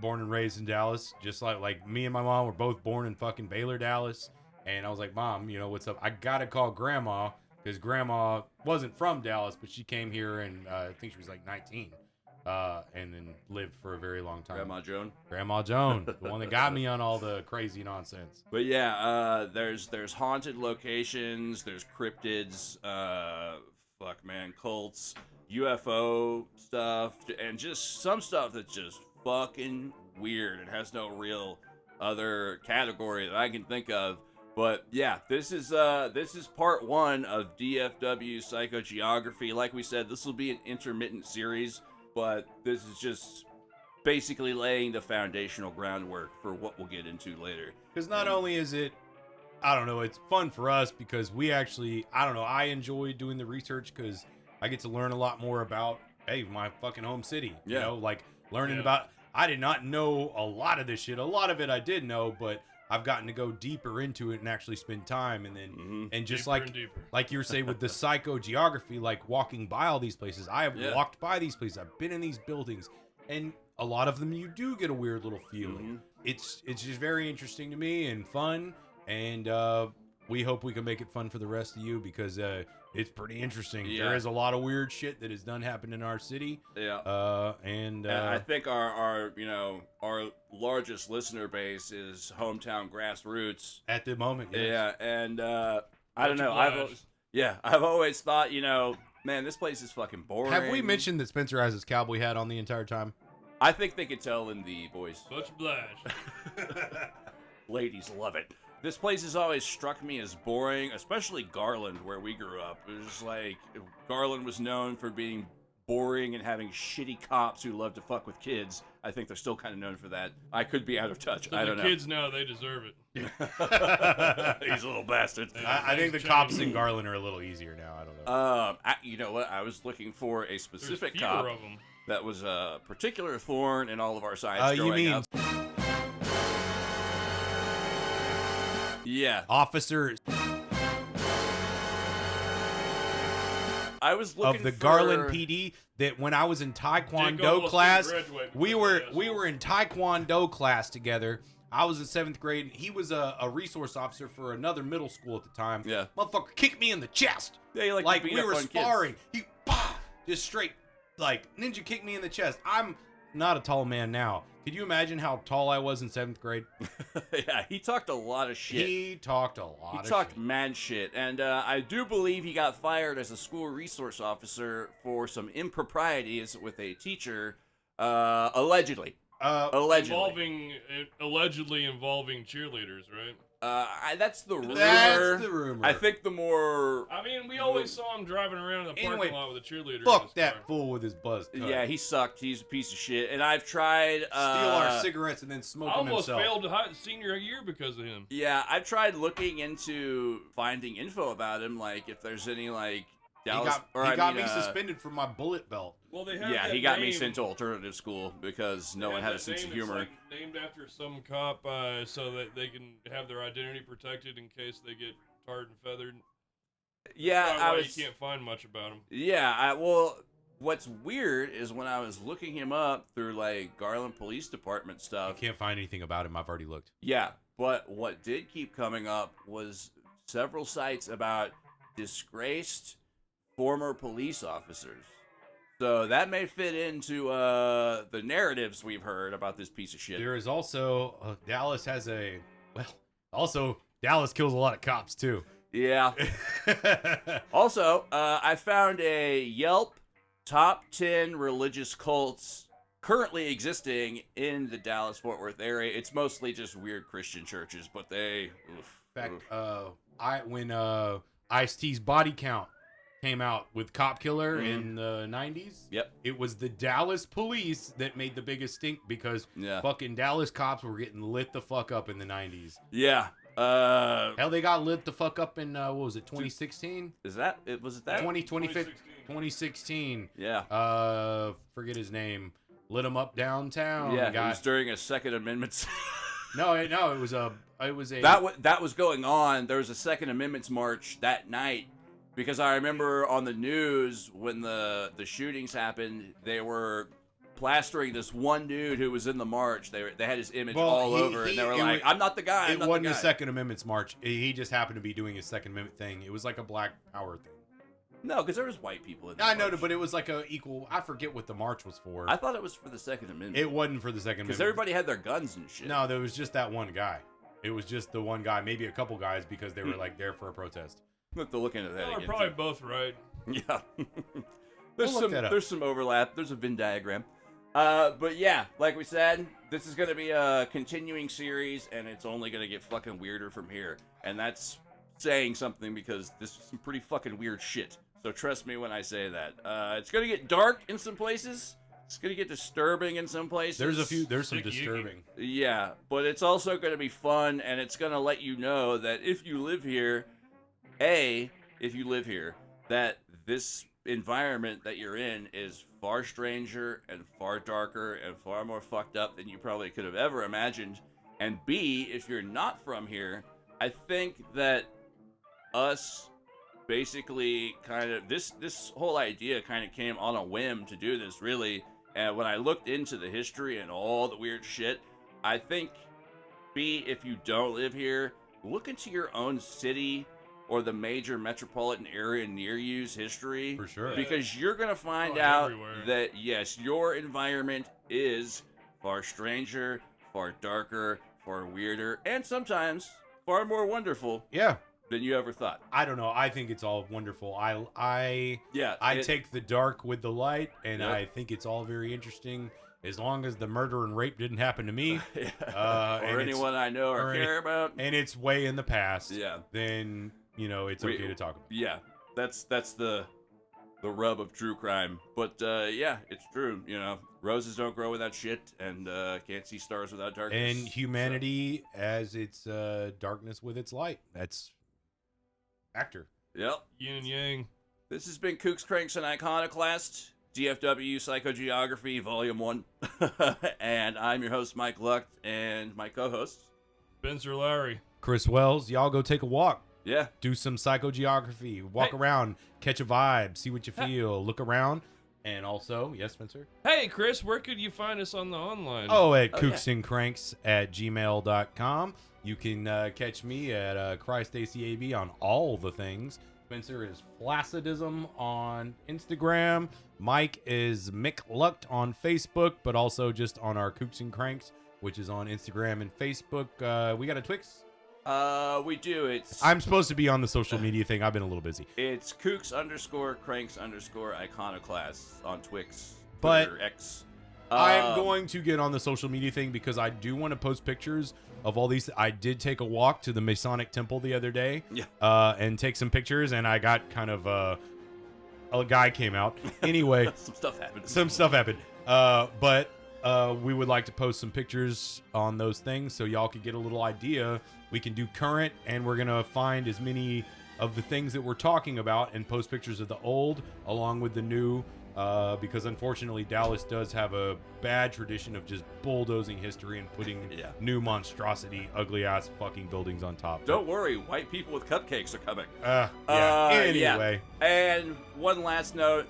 born and raised in Dallas, just like me and my mom were both born in fucking Baylor, Dallas. And I was like, Mom, you know, what's up? I gotta call Grandma, because Grandma wasn't from Dallas, but she came here and I think she was like 19. And then lived for a very long time. Grandma Joan, the one that got me on all the crazy nonsense. But yeah, there's haunted locations, there's cryptids, cults, UFO stuff, and just some stuff that's just fucking weird. It has no real other category that I can think of. But yeah, this is part 1 of DFW Psychogeography. Like we said, this will be an intermittent series, but this is just basically laying the foundational groundwork for what we'll get into later. Because not only is it, I don't know, it's fun for us because we actually, I don't know, I enjoy doing the research because I get to learn a lot more about, hey, my fucking home city. You know, like learning about, I did not know a lot of this shit. A lot of it I did know, but I've gotten to go deeper into it and actually spend time, and then and just like you were saying with the psychogeography, like walking by all these places. I have walked by these places. I've been in these buildings, and a lot of them you do get a weird little feeling. It's just very interesting to me and fun, and we hope we can make it fun for the rest of you because it's pretty interesting. There is a lot of weird shit that has done happen in our city. And I think our largest listener base is hometown grassroots at the moment. And I don't know. I've always thought, man, this place is fucking boring. Have we mentioned that Spencer has his cowboy hat on the entire time? I think they could tell in the voice. Much obliged. Ladies love it. This place has always struck me as boring, especially Garland, where we grew up. It was like, Garland was known for being boring and having shitty cops who love to fuck with kids. I think they're still kind of known for that. I could be out of touch. I don't know. The kids now, they deserve it. These little bastards. I think the cops in Garland are a little easier now. I don't know. You know what? I was looking for a specific cop of them. That was a particular thorn in all of our sides growing up. Yeah. Officers I was looking of the Garland PD that when I was in Taekwondo class, we were in Taekwondo class together. I was in 7th grade. And he was a resource officer for another middle school at the time. Yeah. Motherfucker kicked me in the chest. Yeah, you like we were sparring. He just straight like ninja kicked me in the chest. I'm not a tall man now. Could you imagine how tall I was in 7th grade? Yeah, he talked a lot of shit. He talked a lot of shit. He talked mad shit. And I do believe he got fired as a school resource officer for some improprieties with a teacher, allegedly. Allegedly involving cheerleaders, right? That's the rumor. That's the rumor. I think the more. I mean, we always saw him driving around in the parking Anyway, lot with a cheerleader. in Fuck his that car. fool with his buzz cut. Yeah, he sucked. He's a piece of shit. And I've tried. Steal our cigarettes and then smoke I them almost himself. failed senior year because of him. Yeah, I've tried looking into finding info about him, like if there's any like Dallas. He got me suspended for my bullet belt. Well, they have Yeah, that he got me name- sent to alternative school because no they one have had a that sense of name that's, humor. like, named after some cop, so that they can have their identity protected in case they get tarred and feathered. Yeah, That's I why was. you can't find much about him. Yeah, well, what's weird is when I was looking him up through like Garland Police Department I stuff. can't find anything about him. I've already looked. Yeah, but what did keep coming up was several sites about disgraced former police officers. So that may fit into the narratives we've heard about this piece of shit. There is also Dallas has also Dallas kills a lot of cops too. Yeah. Also, I found a Yelp top 10 religious cults currently existing in the Dallas-Fort Worth area. It's mostly just weird Christian churches, but they... In fact, when Ice-T's Body Count came out with Cop Killer in the 90s, Yep. it was the Dallas police that made the biggest stink because Yeah. fucking Dallas cops were getting lit the fuck up in the 90s. Yeah. Hell, they got lit the fuck up in, what was it, 2016? Was it that? 2016. Yeah. Forget his name. Lit him up downtown. Yeah, it was during a Second Amendment. No, it was a. That was going on. There was a Second Amendment march that night because I remember on the news when the shootings happened, they were plastering this one dude who was in the march. They had his image all over, and they were like, "I'm not the guy." It wasn't a Second Amendment march. He just happened to be doing his Second Amendment thing. It was like a Black Power thing. No, because there was white people in the I march. know, but it was like a equal. I forget what the march was for. I thought it was for the Second Amendment. It wasn't for the Second Amendment. Because everybody had their guns and shit. No, there was just that one guy. It was just the one guy, maybe a couple guys, because they were like there for a protest. We'll have to look into that Well, again. we're probably too. both right. Yeah. We'll look that up. There's some overlap. There's a Venn diagram. But yeah, like we said, this is going to be a continuing series, and it's only going to get fucking weirder from here. And that's saying something because this is some pretty fucking weird shit. So trust me when I say that. It's going to get dark in some places. It's going to get disturbing in some places. There's some Sick disturbing. Yeah, but it's also going to be fun, and it's going to let you know that if you live here, that this environment that you're in is far stranger and far darker and far more fucked up than you probably could have ever imagined. And B, if you're not from here, I think that us basically kind of this whole idea kind of came on a whim to do this, really. And when I looked into the history and all the weird shit, I think B, if you don't live here, look into your own city or the major metropolitan area near you's history. For sure. Because you're going to find Oh, out everywhere. that, yes, your environment is far stranger, far darker, far weirder, and sometimes far more wonderful Yeah. than you ever thought. I don't know. I think it's all wonderful. I Yeah. take the dark with the light, and Yep. I think it's all very interesting. As long as the murder and rape didn't happen to me, Yeah. and or it's- anyone I know or or any- care about. and it's way in the past, Yeah. then it's okay to talk about. Yeah, that's the rub of true crime. But yeah, it's true. Roses don't grow without shit, and can't see stars without darkness. And humanity as its darkness with its light. That's factor. Yep. Yin and yang. This has been Kooks, Cranks, and Iconoclast, DFW Psychogeography, Volume 1. And I'm your host, Mike Luck, and my co-host. Spencer Lowry. Chris Wells, y'all go take a walk. Yeah. Do some psychogeography. Walk Hey. around, catch a vibe, see what you feel, look around. And also, yes, Spencer? Hey, Chris, where could you find us on the online? Oh, at Oh, kooksandcranks@gmail.com. You can catch me at ChristACAB on all the things. Spencer is Flaccidism on Instagram. Mike is Mick Lucht on Facebook, but also just on our Kooks and Cranks, which is on Instagram and Facebook. We got a Twix? We do. It's I'm supposed to be on the social media thing. I've been a little busy. It's Kooks_Cranks_Iconoclast on Twix, But- Twitter, X. I am going to get on the social media thing because I do want to post pictures of all these. I did take a walk to the Masonic temple the other day, and take some pictures, and I got kind of a guy came out. Anyway, Some stuff happened. But we would like to post some pictures on those things so y'all could get a little idea. We can do current, and we're gonna find as many of the things that we're talking about and post pictures of the old along with the new. Because unfortunately Dallas does have a bad tradition of just bulldozing history and putting new monstrosity, ugly ass fucking buildings on top. Don't worry, white people with cupcakes are coming. Anyway. And one last note,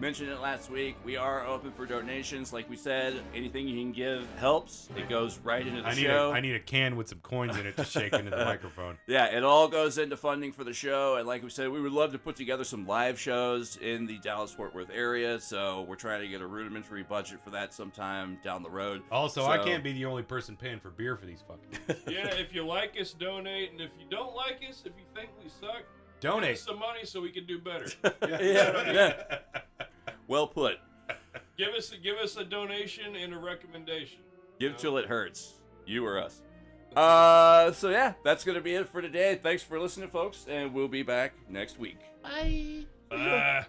mentioned it last week, we are open for donations. Like we said, anything you can give helps. It goes right into the show. I need a can with some coins in it to shake into the microphone. Yeah, it all goes into funding for the show. And like we said, we would love to put together some live shows in the Dallas-Fort Worth area. So we're trying to get a rudimentary budget for that sometime down the road. Also, I can't be the only person paying for beer for these fucking. Yeah, if you like us, donate. And if you don't like us, if you think we suck, donate give us some money so we can do better. Yeah. Well put. Give us a donation and a recommendation. Give till it hurts. You or us. So yeah, that's gonna be it for today. Thanks for listening, folks, and we'll be back next week. Bye.